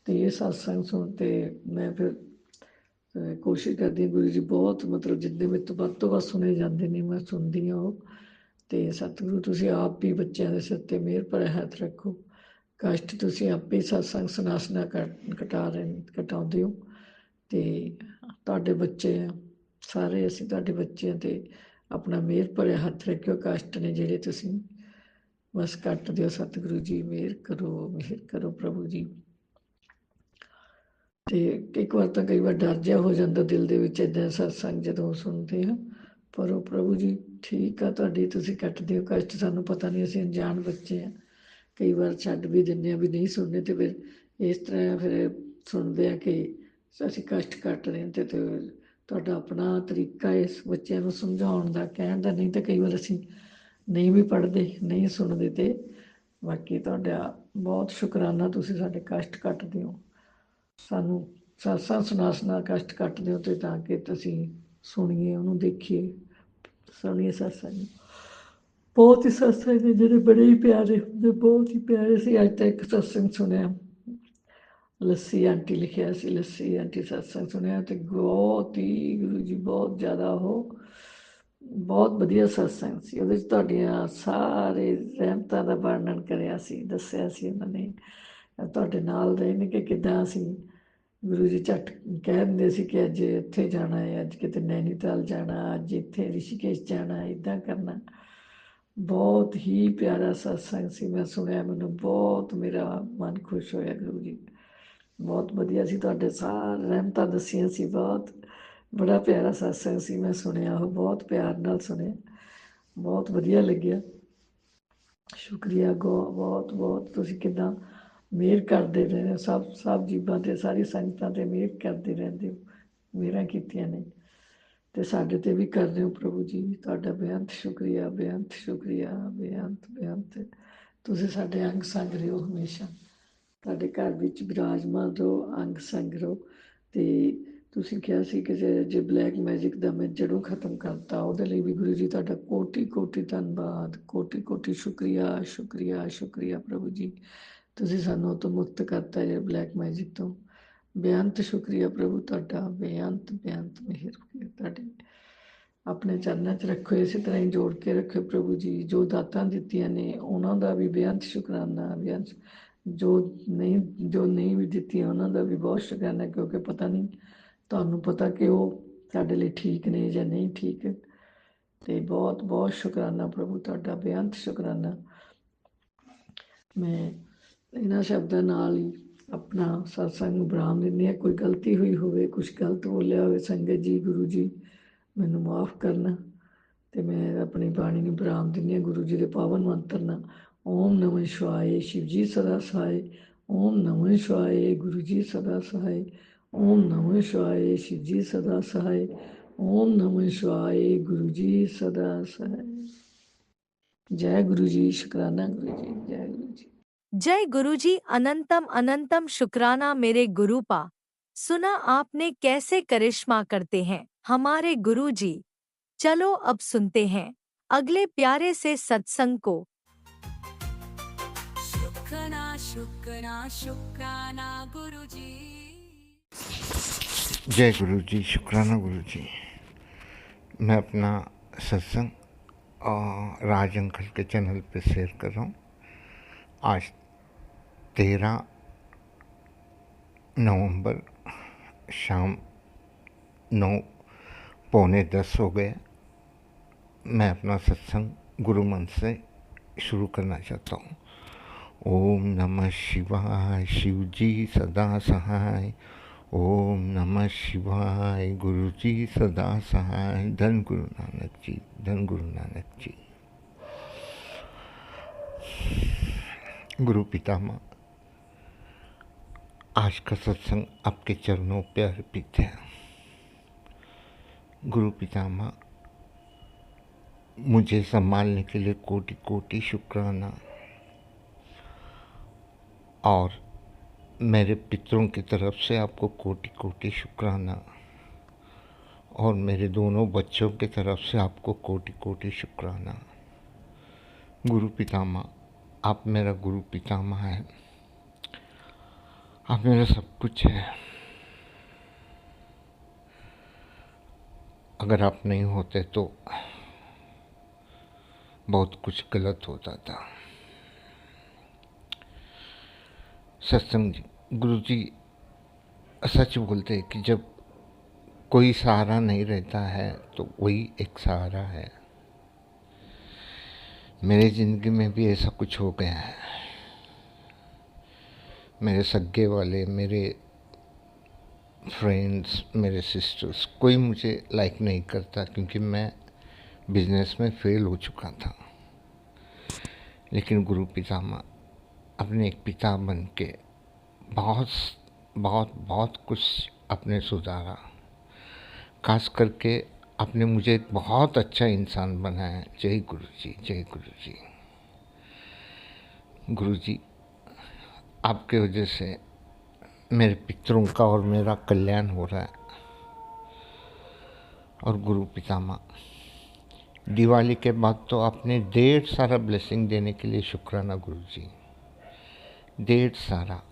ਤੇ ਇਹ ਸਤਸੰਗ ਸੁਣ ਤੇ ਮੈਂ ਫਿਰ ਕੋਸ਼ਿਸ਼ ਕਰਦੀ ਹਾਂ ਗੁਰੂ ਜੀ, ਬਹੁਤ ਮਤਲਬ ਜਿੰਨੇ ਮੇਰੇ ਤੋਂ ਵੱਧ ਸੁਣੇ ਜਾਂਦੇ ਨੇ ਮੈਂ ਸੁਣਦੀ ਹਾਂ ਉਹ। ਤੇ ਸਤਿਗੁਰੂ ਤੁਸੀਂ ਆਪ ਵੀ ਬੱਚਿਆਂ ਦੇ ਸਿਰ 'ਤੇ ਮਿਹਰ ਭਰਿਆ ਹੱਥ ਰੱਖੋ, ਕਸ਼ਟ ਤੁਸੀਂ ਆਪੇ ਸਤਸੰਗ ਸੁਣਾ ਘਟਾਉਂਦੇ ਹੋ। ਤੇ ਤੁਹਾਡੇ ਬੱਚੇ ਆ ਸਾਰੇ, ਅਸੀਂ ਤੁਹਾਡੇ ਬੱਚਿਆਂ 'ਤੇ ਆਪਣਾ ਮਿਹਰ ਭਰਿਆ ਹੱਥ ਰੱਖਿਓ, ਕਸ਼ਟ ਨੇ ਜਿਹੜੇ ਤੁਸੀਂ ਬਸ ਕੱਟ ਦਿਓ ਸਤਿਗੁਰੂ ਜੀ, ਮਿਹਰ ਕਰੋ ਪ੍ਰਭੂ ਜੀ। ਤੇ ਇੱਕ ਵਾਰ ਤਾਂ ਕਈ ਵਾਰ ਡਰ ਜਿਹਾ ਹੋ ਜਾਂਦਾ ਦਿਲ ਦੇ ਵਿੱਚ, ਇੱਦਾਂ ਸਤਸੰਗ ਜਦੋਂ ਸੁਣਦੇ ਹਾਂ। ਪਰ ਉਹ ਪ੍ਰਭੂ ਜੀ ਠੀਕ ਆ ਤੁਹਾਡੀ, ਤੁਸੀਂ ਕੱਟ ਦਿਓ ਕਸ਼ਟ, ਸਾਨੂੰ ਪਤਾ ਨਹੀਂ, ਅਸੀਂ ਅਣਜਾਣ ਬੱਚੇ ਹਾਂ, ਕਈ ਵਾਰ ਛੱਡ ਵੀ ਦਿੰਦੇ ਹਾਂ ਵੀ ਨਹੀਂ ਸੁਣਨੇ। ਤੇ ਫਿਰ ਇਸ ਤਰ੍ਹਾਂ ਫਿਰ ਸੁਣਦੇ ਹਾਂ ਕਿ ਅਸੀਂ ਕਸ਼ਟ ਕੱਟ ਰਹੇ ਹਾਂ। ਤੇ ਤੁਹਾਡਾ ਆਪਣਾ ਤਰੀਕਾ ਇਸ ਬੱਚਿਆਂ ਨੂੰ ਸਮਝਾਉਣ ਦਾ, ਕਹਿਣ ਦਾ। ਨਹੀਂ ਤਾਂ ਕਈ ਵਾਰ ਅਸੀਂ ਨਹੀਂ ਵੀ ਪੜ੍ਹਦੇ, ਨਹੀਂ ਸੁਣਦੇ। ਤੇ ਬਾਕੀ ਤੁਹਾਡਾ ਬਹੁਤ ਸ਼ੁਕਰਾਨਾ, ਤੁਸੀਂ ਸਾਡੇ ਕਸ਼ਟ ਕੱਟਦੇ ਹੋ, ਸਾਨੂੰ ਸਤਸੰਗ ਸੁਣਾ ਕਸ਼ਟ ਕੱਟਦੇ ਹੋ, ਤੇ ਤਾਂ ਕਿ ਅਸੀਂ ਸੁਣੀਏ, ਉਹਨੂੰ ਦੇਖੀਏ, ਸੁਣੀਏ ਸਤਸੰਗ। ਬਹੁਤ ਹੀ ਸਤਸੰਗ ਨੇ ਜਿਹੜੇ ਬੜੇ ਹੀ ਪਿਆਰੇ ਹੁੰਦੇ, ਬਹੁਤ ਹੀ ਪਿਆਰੇ ਸੀ। ਅੱਜ ਤੱਕ ਸਤਸੰਗ ਸੁਣਿਆ, ਲੱਸੀ ਆਂਟੀ ਲਿਖਿਆ ਸੀ, ਲੱਸੀ ਆਂਟੀ ਸਤਸੰਗ ਸੁਣਿਆ, ਤੇ ਬਹੁਤ ਹੀ ਗੁਰੂ ਜੀ ਬਹੁਤ ਜ਼ਿਆਦਾ ਉਹ ਬਹੁਤ ਵਧੀਆ ਸਤਸੰਗ ਸੀ। ਉਹਦੇ 'ਚ ਤੁਹਾਡੀਆਂ ਸਾਰੇ ਰਹਿਮਤਾਂ ਦਾ ਵਰਣਨ ਕਰਿਆ ਸੀ, ਦੱਸਿਆ ਸੀ ਉਹਨਾਂ ਨੇ, ਤੁਹਾਡੇ ਨਾਲ ਰਹੇ ਨੇ ਕਿ ਕਿੱਦਾਂ ਅਸੀਂ ਗੁਰੂ ਜੀ ਝੱਟ ਕਹਿ ਦਿੰਦੇ ਸੀ ਕਿ ਅੱਜ ਇੱਥੇ ਜਾਣਾ ਹੈ, ਅੱਜ ਕਿਤੇ ਨੈਨੀਤਾਲ ਜਾਣਾ, ਅੱਜ ਇੱਥੇ ਰਿਸ਼ੀਕੇਸ਼ ਜਾਣਾ, ਇੱਦਾਂ ਕਰਨਾ। ਬਹੁਤ ਹੀ ਪਿਆਰਾ ਸਤਸੰਗ ਸੀ, ਮੈਂ ਸੁਣਿਆ, ਮੈਨੂੰ ਬਹੁਤ ਮੇਰਾ ਮਨ ਖੁਸ਼ ਹੋਇਆ। ਗੁਰੂ ਜੀ ਬਹੁਤ ਵਧੀਆ ਸੀ, ਤੁਹਾਡੇ ਸਾਰੇ ਰਹਿਮਤਾਂ ਦੱਸੀਆਂ ਸੀ, ਬਹੁਤ ਬੜਾ ਪਿਆਰਾ ਸਤਸੰਗ ਸੀ, ਮੈਂ ਸੁਣਿਆ, ਉਹ ਬਹੁਤ ਪਿਆਰ ਨਾਲ ਸੁਣਿਆ, ਬਹੁਤ ਵਧੀਆ ਲੱਗਿਆ। ਸ਼ੁਕਰੀਆ ਬਹੁਤ ਬਹੁਤ, ਤੁਸੀਂ ਕਿੱਦਾਂ ਮਿਹਰ ਕਰਦੇ ਰਹੇ ਹੋ, ਸਭ ਜੀਵਾਂ 'ਤੇ, ਸਾਰੀ ਸੰਗਤਾਂ 'ਤੇ ਮਿਹਰ ਕਰਦੇ ਰਹਿੰਦੇ ਹੋ, ਮਿਹਰਾਂ ਕੀਤੀਆਂ ਨੇ ਤੇ ਸਾਡੇ 'ਤੇ ਵੀ ਕਰਦੇ ਹੋ ਪ੍ਰਭੂ ਜੀ। ਤੁਹਾਡਾ ਬੇਅੰਤ ਸ਼ੁਕਰੀਆ, ਬੇਅੰਤ ਸ਼ੁਕਰੀਆ, ਬੇਅੰਤ। ਤੁਸੀਂ ਸਾਡੇ ਅੰਗ ਸੰਗ ਰਹੋ ਹਮੇਸ਼ਾ, ਤੁਹਾਡੇ ਘਰ ਵਿੱਚ ਵਿਰਾਜਮਾਨ ਰਹੋ, ਅੰਗ ਸੰਗ ਰਹੋ। ਤੇ ਤੁਸੀਂ ਕਿਹਾ ਸੀ ਕਿ ਜੇ ਬਲੈਕ ਮੈਜਿਕ ਦਾ ਮੈਂ ਜੜੋਂ ਖਤਮ ਕਰਤਾ, ਉਹਦੇ ਲਈ ਵੀ ਗੁਰੂ ਜੀ ਤੁਹਾਡਾ ਕੋਟि ਕੋਟि ਧੰਨਵਾਦ, ਕੋਟि ਕੋਟि ਸ਼ੁਕਰੀਆ, ਸ਼ੁਕਰੀਆ, ਸ਼ੁਕਰੀਆ ਪ੍ਰਭੂ ਜੀ। ਤੁਸੀਂ ਸਾਨੂੰ ਉਹ ਤੋਂ ਮੁਕਤ ਕਰਤਾ ਜੇ ਬਲੈਕ ਮੈਜਿਕ ਤੋਂ। ਬੇਅੰਤ ਸ਼ੁਕਰੀਆ ਪ੍ਰਭੂ ਤੁਹਾਡਾ, ਬੇਅੰਤ ਮਿਹਰ ਤੁਹਾਡੀ। ਆਪਣੇ ਚਰਨਾਂ 'ਚ ਰੱਖੋ, ਇਸੇ ਤਰ੍ਹਾਂ ਹੀ ਜੋੜ ਕੇ ਰੱਖੋ ਪ੍ਰਭੂ ਜੀ। ਜੋ ਦਾਤਾਂ ਦਿੱਤੀਆਂ ਨੇ ਉਹਨਾਂ ਦਾ ਵੀ ਬੇਅੰਤ ਸ਼ੁਕਰਾਨਾ, ਬੇਅੰਤ। ਜੋ ਨਹੀਂ ਵੀ ਦਿੱਤੀਆਂ ਉਹਨਾਂ ਦਾ ਵੀ ਬਹੁਤ ਸ਼ੁਕਰਾਨਾ, ਕਿਉਂਕਿ ਪਤਾ ਨਹੀਂ, ਤੁਹਾਨੂੰ ਪਤਾ ਕਿ ਉਹ ਸਾਡੇ ਲਈ ਠੀਕ ਨੇ ਜਾਂ ਨਹੀਂ ਠੀਕ। ਤੇ ਬਹੁਤ ਬਹੁਤ ਸ਼ੁਕਰਾਨਾ ਪ੍ਰਭੂ ਤੁਹਾਡਾ, ਬੇਅੰਤ ਸ਼ੁਕਰਾਨਾ। ਮੈਂ ਇਹਨਾਂ ਸ਼ਬਦਾਂ ਨਾਲ ਹੀ ਆਪਣਾ ਸਤਸੰਗ ਨੂੰ ਵਿਰਾਮ ਦਿੰਦੀ ਹਾਂ। ਕੋਈ ਗਲਤੀ ਹੋਈ ਹੋਵੇ, ਕੁਛ ਗਲਤ ਬੋਲਿਆ ਹੋਵੇ, ਸੰਗਤ ਜੀ, ਗੁਰੂ ਜੀ ਮੈਨੂੰ ਮਾਫ ਕਰਨਾ। ਤੇ ਮੈਂ ਆਪਣੀ ਬਾਣੀ ਨੂੰ ਵਿਰਾਮ ਦਿੰਦੀ ਹਾਂ ਗੁਰੂ ਜੀ ਦੇ ਪਾਵਨ ਮੰਤਰ ਨਾਲ। ਓਮ ਨਮः ਸ਼ਿਵਾਏ, ਸ਼ਿਵ ਜੀ ਸਦਾ ਸਹਾਏ। ਓਮ ਨਮः ਸ਼ਿਵਾਏ, ਗੁਰੂ ਜੀ ਸਦਾ ਸਹਾਏ। ਓਮ ਨਮः ਸ਼ਿਵਾਏ, ਸ਼ਿਵ ਜੀ ਸਦਾ ਸਹਾਏ। ਓਮ ਨਮः ਸ਼ਿਵਾਏ, ਗੁਰੂ ਜੀ ਸਦਾ ਸਹਾਏ। जय गुरु जी, शुक्राना गुरु जी, जय गुरु जी। जय गुरुजी, अनंतम अनंतम शुक्राना मेरे गुरुपा। सुना आपने कैसे करिश्मा करते हैं हमारे गुरुजी। चलो अब सुनते हैं अगले प्यारे से सत्संग को। शुक्राना शुक्राना शुक्राना गुरुजी। जय गुरु जी, शुक्राना गुरु जी। मैं अपना सत्संग राज अंकल के चैनल पे शेयर कर रहा हूँ। आज 13 नवंबर शाम 9:45 हो गया। मैं अपना सत्संग गुरु मंत्र से शुरू करना चाहता हूँ। ओम नमः शिवाय, शिव जी सदा सहाय। ओम नमः शिवाय, गुरु जी सदा सहाय। धन गुरु नानक जी, धन गुरु नानक जी। गुरु पितामह, आज का सत्संग आपके चरणों पे अर्पित है। गुरु पितामह, मुझे संभालने के लिए कोटि कोटि शुक्राना, और मेरे पितरों की तरफ से आपको कोटि कोटि शुक्राना, और मेरे दोनों बच्चों की तरफ से आपको कोटि कोटि शुक्राना। गुरु पितामह, आप मेरा गुरु पितामह है, आप मेरा सब कुछ है। अगर आप नहीं होते तो बहुत कुछ गलत होता था। सत्संग जी, गुरु जी सच बोलते हैं कि जब कोई सहारा नहीं रहता है तो वही एक सहारा है। मेरी ज़िंदगी में भी ऐसा कुछ हो गया है। मेरे सगे वाले, मेरे फ्रेंड्स, मेरे सिस्टर्स, कोई मुझे लाइक नहीं करता, क्योंकि मैं बिजनेस में फेल हो चुका था। लेकिन गुरु पितामह, अपने एक पिता बन के बहुत बहुत बहुत कुछ अपने सुधारा। खास करके आपने मुझे एक बहुत अच्छा इंसान बनाया। जय गुरु जी, जय गुरु जी। गुरु जी, आपके वजह से मेरे पितरों का और मेरा कल्याण हो रहा है। और गुरु पितामह, दिवाली के बाद तो आपने ढेर सारा ब्लेसिंग देने के लिए शुक्राना गुरु जी, ढेर सारा।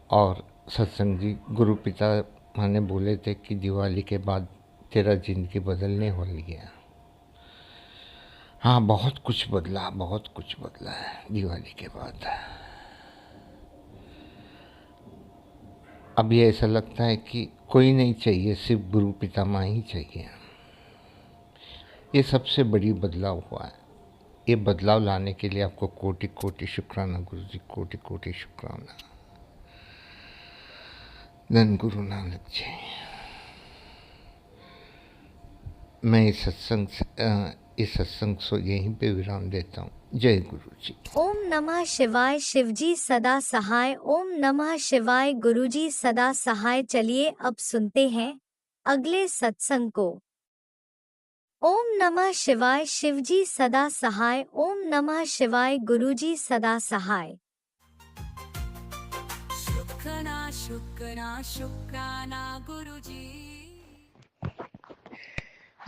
और सत्संग जी, गुरु पिता ने बोले थे कि दिवाली के बाद तेरा ज़िंदगी बदलने वाली है। हाँ, बहुत कुछ बदला, बहुत कुछ बदला है दिवाली के बाद। अब ये ऐसा लगता है कि कोई नहीं चाहिए, सिर्फ गुरु पितामह ही चाहिए। ये सबसे बड़ी बदलाव हुआ है। ये बदलाव लाने के लिए आपको कोटि कोटि शुक्राना गुरु जी, कोटि कोटि शुक्राना। धन गुरु नानक जी। मैं इस सत्संग को यहीं पे विराम देता हूँ। जय गुरु जी। ओम नमः शिवाय। शिवजी सदा सहाय। ओम नमः शिवाय। गुरुजी सदा सहाय। चलिए अब सुनते हैं अगले सत्संग को। ओम नमः शिवाय। शिवजी सदा सहाय। ओम नमः शिवाय। गुरुजी सदा सहाय। शुक्राना शुक्राना शुक्राना गुरुजी।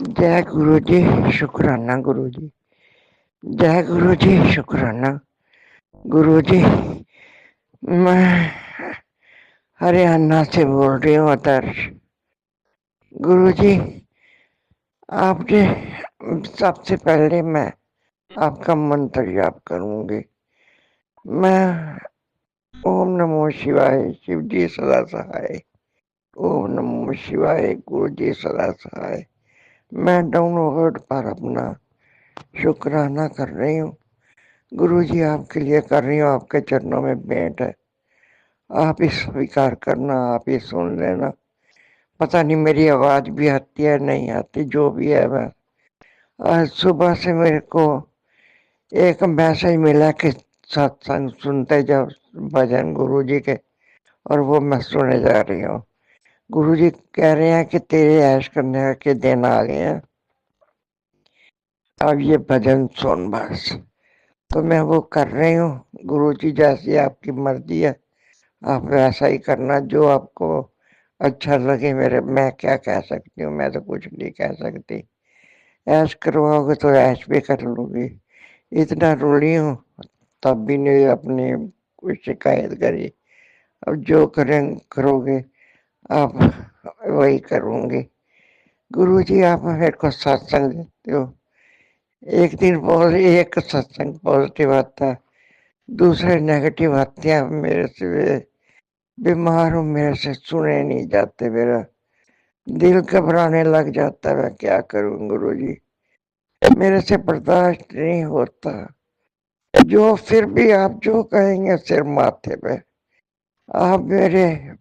जय गुरु जी, शुक्राना गुरु जी। जय गुरु जी, शुक्राना गुरु जी। मैं हरियाणा से बोल रही हूँ आदर्श। गुरु जी, आपने सबसे पहले मैं आपका मंत्र जाप करूंगी। मैं ओम नमो शिवाय, शिव जी सदा सहाय। ओम नमो शिवाय, गुरु जी सदा सहाय। मैं डाउनलोड पर अपना शुक्राना कर रही हूँ। गुरु जी आपके लिए कर रही हूँ, आपके चरणों में भेंट है। आप ही स्वीकार करना, आप ही सुन लेना। पता नहीं मेरी आवाज भी आती है नहीं आती, जो भी है। मैं आज सुबह से मेरे को एक मैसेज मिला कि सत्संग सुनते जाओ, भजन गुरु जी के, और वो मैं सुने जा रही हूँ। गुरु जी कह रहे हैं कि तेरे ऐश करने के दिन आ गए हैं, अब ये भजन सुन बस। तो मैं वो कर रही हूँ। गुरु जी जैसी आपकी मर्जी है, आप वैसा ही करना, जो आपको अच्छा लगे। मैं क्या कह सकती हूँ, मैं तो कुछ नहीं कह सकती। ऐश करवाओगे तो ऐश भी कर लूँगी। इतना रोली हूँ तब भी नहीं अपनी कोई शिकायत करी। अब जो करोगे आप वही करूँगी। गुरु जी आप मेरे को सत्संग देते हो। एक सत्संग पॉजिटिव आता है, दूसरे नेगेटिव आते हैं। मेरे से बीमार हूँ, मेरे से सुने नहीं जाते, मेरा दिल घबराने लग जाता है। मैं क्या करूँ गुरु जी, मेरे से बर्दाश्त नहीं होता। जो फिर भी आप जो कहेंगे सिर माथे पे। आप मेरे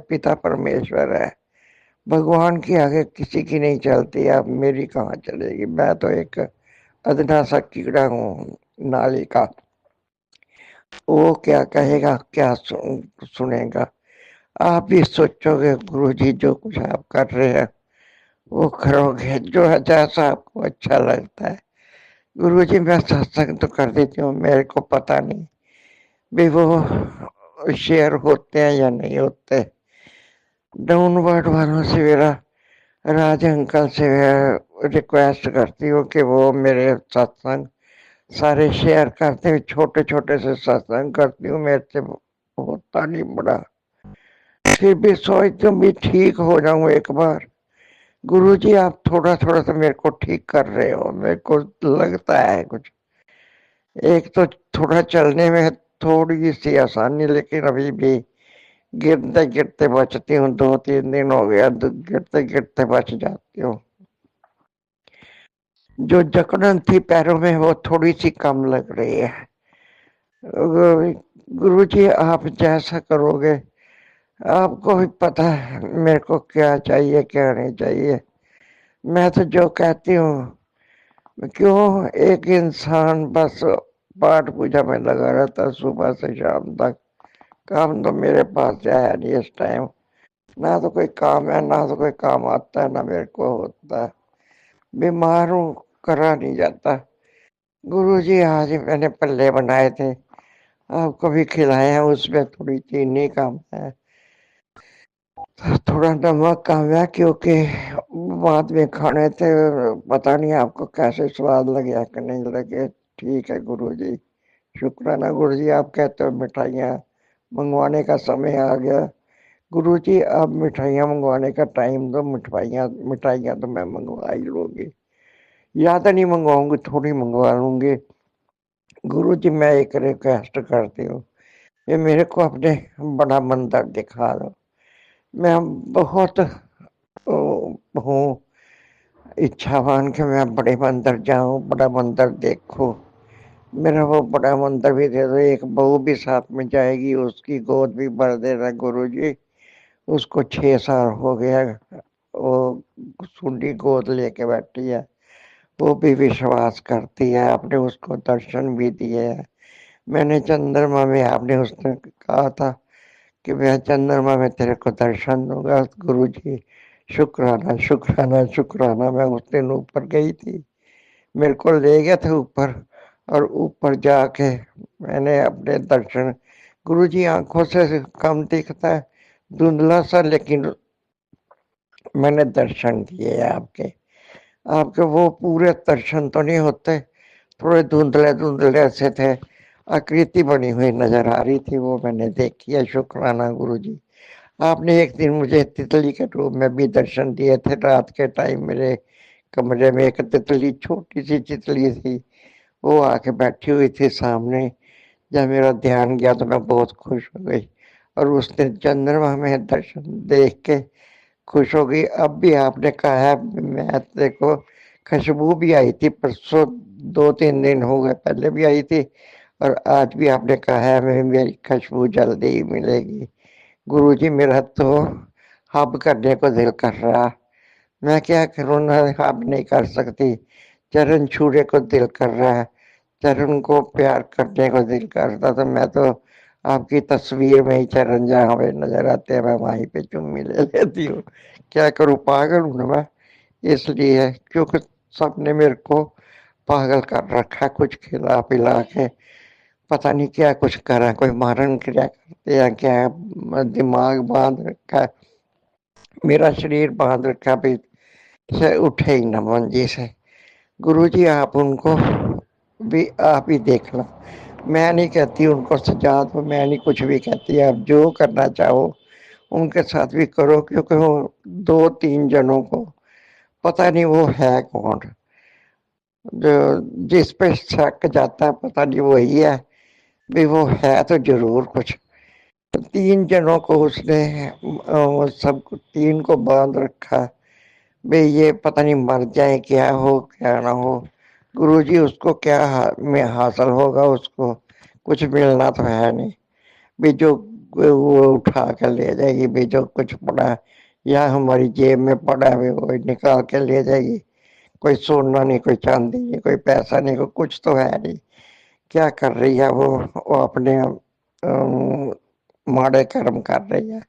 पिता परमेश्वर है। भगवान की आगे किसी की नहीं चलती, आप मेरी कहाँ चलेगी। मैं तो एक अदना सा कीड़ा हूँ नाली का। वो क्या कहेगा, क्या सुनेगा। आप भी सोचोगे गुरु जी जो कुछ आप कर रहे हैं वो करोगे, जो है जैसा आपको अच्छा लगता है। गुरु जी मैं सत्संग तो कर देती हूँ, मेरे को पता नहीं भी वो शेयर होते हैं या नहीं होते। डाउनवर्ड वालों से मेरा राज अंकल से रिक्वेस्ट करती हूँ कि वो मेरे सत्संग सारे शेयर करते हुए, छोटे छोटे से सत्संग करती हूँ, मेरे से होता नहीं बड़ा। फिर भी सोचती हूँ भी ठीक हो जाऊं एक बार। गुरु जी आप थोड़ा थोड़ा तो मेरे को ठीक कर रहे हो, मेरे को लगता है कुछ। एक तो थोड़ा चलने में थोड़ी सी आसानी, लेकिन अभी भी गिरते गिरते बचती हूँ। 2-3 दिन हो गया गिरते गिरते बच जाती हूँ। जो जकड़न थी पैरों में वो थोड़ी सी कम लग रही है। गुरु जी आप जैसा करोगे, आपको भी पता है मेरे को क्या चाहिए क्या नहीं चाहिए। मैं तो जो कहती हूँ, क्यों एक इंसान बस पाठ पूजा में लगा रहता है सुबह से शाम तक। काम तो मेरे पास है नहीं इस टाइम, ना तो कोई काम है, ना तो कोई काम आता है, ना मेरे को होता है। बीमार हूँ, करा नहीं जाता। गुरु जी आज मैंने पल्ले बनाए थे, आपको भी खिलाए हैं, उसमें थोड़ी चीनी कम है, थोड़ा नमक कम है, क्योंकि बाद में खाने थे। पता नहीं आपको कैसे स्वाद लगे कि नहीं लगे। ठीक है गुरु जी, शुक्राना गुरु जी। आप कहते हो मिठाइयाँ मंगवाने का समय आ गया। गुरु जी अब मिठाइयाँ मंगवाने का टाइम दो। मिठाइयाँ तो मैं मंगवा ही लूँगी, ज़्यादा नहीं मंगवाऊंगी, थोड़ी मंगवा लूँगी। गुरु जी मैं एक रिक्वेस्ट करती हूँ, ये मेरे को अपने बड़ा मंदिर दिखा दो। मैं बहुत हूँ इच्छावान कि मैं बड़े मंदिर जाऊं, बड़ा मंदिर देखूं। मेरा वो बड़ा मंदिर भी दे दो। एक बहू भी साथ में जाएगी, उसकी गोद भी भर देना गुरुजी। उसको 6 साल हो गया, वो सुंडी गोद लेके बैठी है। वो भी विश्वास करती है, आपने उसको दर्शन भी दिए हैं। मैंने चंद्रमा में, आपने उसने कहा था कि मैं चंद्रमा में तेरे को दर्शन दूंगा। गुरुजी शुक्राना शुक्राना शुक्राना। मैं उस दिन ऊपर गई थी, मेरे को ले गया था ऊपर, और ऊपर जाके मैंने अपने दर्शन, गुरुजी आंखों से कम दिखता है, धुंधला सा, लेकिन मैंने दर्शन किए आपके। आपके वो पूरे दर्शन तो नहीं होते, थोड़े धुंधले धुंधले से थे, आकृति बनी हुई नजर आ रही थी, वो मैंने देखी है। शुक्राना गुरुजी। आपने एक दिन मुझे तितली के रूप में भी दर्शन दिए थे। रात के टाइम मेरे कमरे में एक तितली, छोटी सी तितली थी, वो आके बैठी हुई थी सामने। जब मेरा ध्यान गया तो मैं बहुत खुश हो गई, और उस दिन चंद्रमा में दर्शन देख के खुश हो गई। अब भी आपने कहा है, मैं देखो खुशबू भी आई थी परसों, 2-3 दिन हो गए, पहले भी आई थी, और आज भी आपने कहा है मैं, मेरी खुशबू जल्दी ही मिलेगी। गुरुजी मेरा तो हब करने को दिल कर रहा, मैं क्या करूँ ना, हब नहीं कर सकती। चरण छूने को दिल कर रहा है, चरण को प्यार करने को दिल करता, तो मैं तो आपकी तस्वीर में ही चरण जहाँ पे नजर आते हैं मैं वहीं पे चुम्मी ले लेती हूँ। क्या करूँ, पागल हूँ ना मैं, इसलिए, क्योंकि सबने मेरे को पागल कर रखा है, कुछ खिला पिला के पता नहीं क्या कुछ करा, कोई मारण क्रिया करते हैं क्या, दिमाग बांध रखा है, मेरा शरीर बांध रखा भी, से उठे ही न मंजी से। गुरुजी आप उनको भी आप ही देखना, मैं नहीं कहती उनको सजा दो, मैं नहीं कुछ भी कहती, आप जो करना चाहो उनके साथ भी करो, क्योंकि वो 2-3 जनों को पता नहीं वो है कौन, जो जिस पे शक जाता है पता नहीं वही है, भी वो है तो जरूर कुछ। 3 जनों को उसने सब 3 को बांध रखा, भाई ये पता नहीं मर जाए, क्या हो क्या ना हो। गुरुजी उसको क्या में हासिल होगा, उसको कुछ मिलना तो है नहीं, भी जो वो उठा कर ले जाएगी, भी जो कुछ पड़ा है या हमारी जेब में पड़ा है वो निकाल के ले जाएगी। कोई सोना नहीं, कोई चांदी नहीं, कोई पैसा नहीं, कोई कुछ तो है नहीं। क्या कर रही है वो अपने माड़े कर्म कर रही है,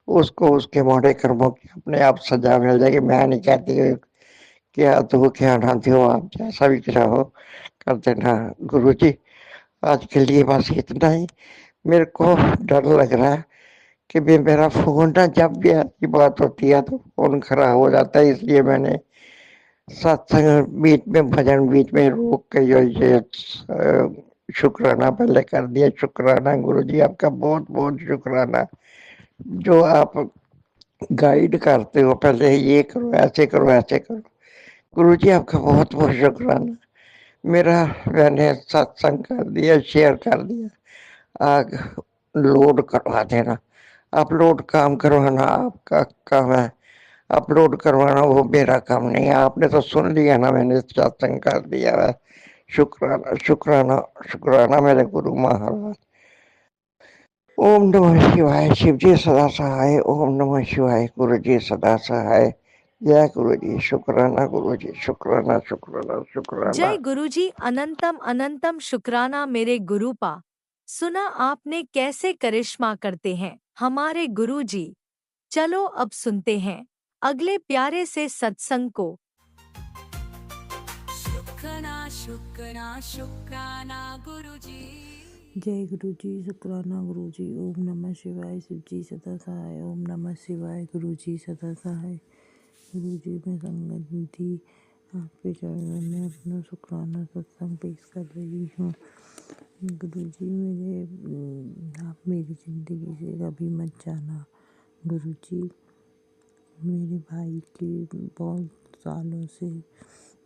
उसको उसके माड़े कर्मों की अपने आप सजा मिल जाएगी। मैं नहीं कहती क्या दो क्या ना दो, आप जैसा भी चाहो कर देना। गुरुजी आज के लिए बस इतना ही। मेरे को डर लग रहा है कि भी मेरा फोन ना, जब भी ऐसी बात होती है तो फोन खराब हो जाता है, इसलिए मैंने सत्संग बीच में, भजन बीच में रोक के जो ये शुक्राना पहले कर दिया। शुक्राना गुरुजी आपका बहुत बहुत शुक्राना, जो आप गाइड करते हो, पहले ये करो, ऐसे करो, ऐसे करो। गुरुजी आपका बहुत बहुत शुक्राना। मेरा मैंने सत्संग कर दिया, शेयर कर दिया, आग लोड करवा देना। अपलोड काम करवाना आपका काम है, अपलोड करवाना वो मेरा काम नहीं है। आपने तो सुन लिया ना, मैंने सत्संग कर दिया है। शुक्राना शुक्राना शुक्राना मेरे गुरु महाराज। ओम नमः शिवाय। शिव जी सदा सहाय। ओम नमः शिवाय। गुरु जी सदा सहाय। जय गुरु जी। शुक्राना गुरु जी, शुक्राना शुक्राना शुक्राना। जय गुरुजी अनंतम अनंतम शुक्राना मेरे गुरुपा। सुना आपने कैसे करिश्मा करते हैं हमारे गुरुजी। चलो अब सुनते हैं अगले प्यारे से सत्संग को। शुक्राना शुक्राना शुक्राना गुरुजी। जय गुरु जी। शुक्राना गुरु जी। ओम नमः शिवाय। शिव जी सदा सहाय। ओम नमः शिवाय। गुरु जी सदा सहाय। गुरु जी मैं संगत थी आपके चरणों में अपना शुक्राना सत्संग पेश कर रही हूँ। गुरु जी आप मेरी ज़िंदगी से कभी मत जाना। गुरु जी मेरे भाई के बहुत सालों से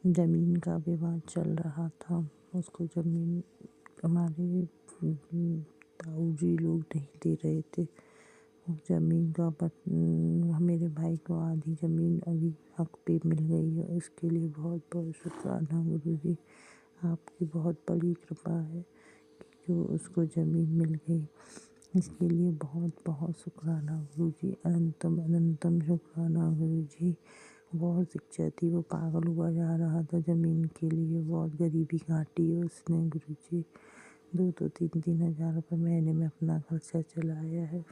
ज़मीन का विवाद चल रहा था। उसको ज़मीन हमारे ताऊ जी लोग नहीं दे रहे थे। ज़मीन का मेरे भाई को आधी ज़मीन अभी हक पे मिल गई है, इसके लिए बहुत बहुत शुक्राना गुरु जी। आपकी बहुत बड़ी कृपा है कि जो उसको ज़मीन मिल गई, इसके लिए बहुत बहुत शुक्राना गुरु जी। अनंतम अनंतम शुक्राना गुरु जी। बहुत शिक्षा थी, वो पागल हुआ जा रहा था ज़मीन के लिए, बहुत गरीबी काटी है उसने गुरु जी। 2-3 हज़ार रुपये महीने में अपना खर्चा चलाया है।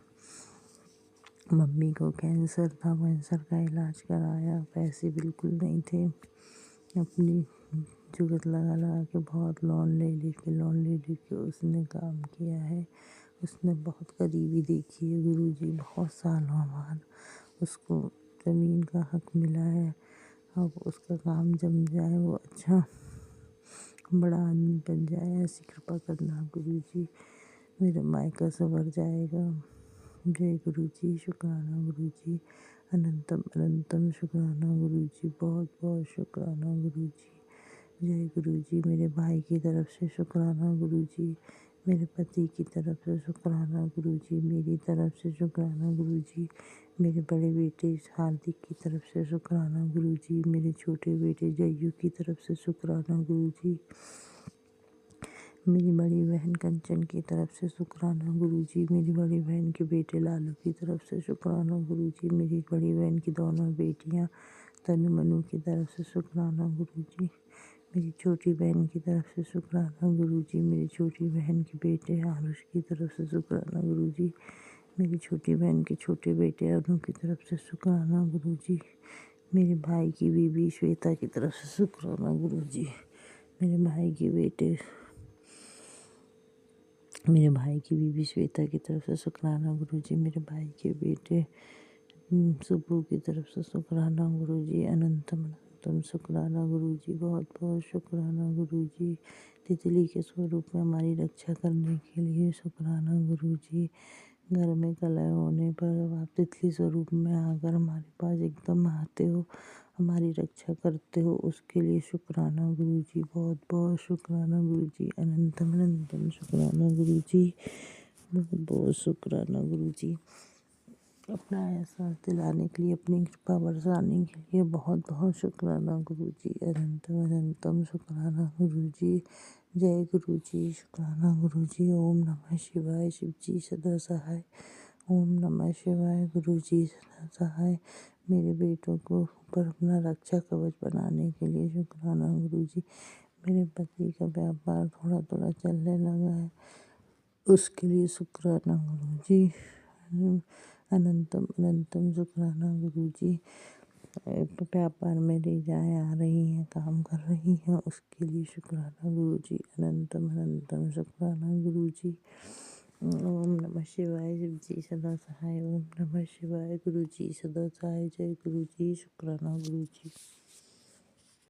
मम्मी को कैंसर था, कैंसर का इलाज कराया, पैसे बिल्कुल नहीं थे। अपनी जुगत लगा लगा के बहुत लोन ले के उसने काम किया है। उसने बहुत गरीबी देखी है गुरु जी, बहुत सालों बाद उसको ज़मीन का हक मिला है। अब उसका काम जम जाए, वो अच्छा बड़ा आदमी बन जाए, ऐसी कृपा करना गुरु जी। मेरा मायका संवर जाएगा। जय गुरु जी। शुक्राना गुरु जी। अनंतम अनंतम शुक्राना गुरु जी। बहुत बहुत शुक्राना गुरु जी। जय गुरु जी। मेरे भाई की तरफ से शुक्राना गुरु जी। मेरे पति की तरफ से शुक्राना गुरु जी। मेरी तरफ से शुक्राना गुरु जी। मेरे बड़े बेटे हार्दिक की तरफ से शुक्राना गुरु जी। मेरे छोटे बेटे जयू की तरफ से शुक्राना गुरु जी। मेरी बड़ी बहन कंचन की तरफ से शुक्राना गुरु जी। मेरी बड़ी बहन के बेटे लालू की तरफ से शुक्राना गुरु जी। मेरी बड़ी बहन की दोनों बेटियां तनु मनु की तरफ से शुक्राना गुरु जी। मेरी छोटी बहन की तरफ से शुक्राना गुरु जी। मेरी छोटी बहन के बेटे आरुष की तरफ से शुक्राना गुरु जी। मेरी छोटी बहन के छोटे बेटे अनु की तरफ से शुक्राना गुरु जी। मेरे भाई की बीबी श्वेता की तरफ से शुक्राना गुरु जी। मेरे भाई की बीबी श्वेता की तरफ से शुक्राना गुरु जी। मेरे भाई के बेटे सुब्बू की तरफ से शुक्राना गुरु जी। अनंतम अनंतम शुक्राना गुरु जी। बहुत बहुत शुक्राना गुरु जी। तितली के स्वरूप में हमारी रक्षा करने के लिए शुक्राना गुरु जी। घर में कलह होने पर अब आप तितली स्वरूप में आकर हमारे पास एकदम आते हो, हमारी रक्षा करते हो, उसके लिए शुक्राना गुरु जी। बहुत बहुत शुक्राना गुरु जी। अनंतम अनंतम शुक्राना गुरु जी। बहुत बहुत शुक्राना गुरु जी। अपना एहसास दिलाने के लिए, अपनी कृपा बरसाने के लिए बहुत बहुत शुक्राना गुरु जी। अनंतम अनंतम शुक्राना गुरु जी। जय गुरु जी। शुक्राना गुरु जी। ओम नमः शिवाय। शिव जी सदा सहाय। ओम नमः शिवाय। गुरु जी सदा सहाय। मेरे बेटों को ऊपर अपना रक्षा कवच बनाने के लिए शुक्राना गुरु जी। मेरे पति का व्यापार थोड़ा थोड़ा चलने लगा है, उसके लिए शुक्राना गुरु जी। अनंतम अनंतम शुक्राना गुरु जी। व्यापार में रीझाएँ आ रही हैं, काम कर रही हैं, उसके लिए शुक्राना गुरु जी। अनंतम अनंतम शुक्राना गुरु जी। ओम नमः शिवाय। शिव जी सदा सहाय। ओम नमः शिवाय। गुरु जी सदा सहाय। जय गुरु जी। शुक्राना गुरु जी।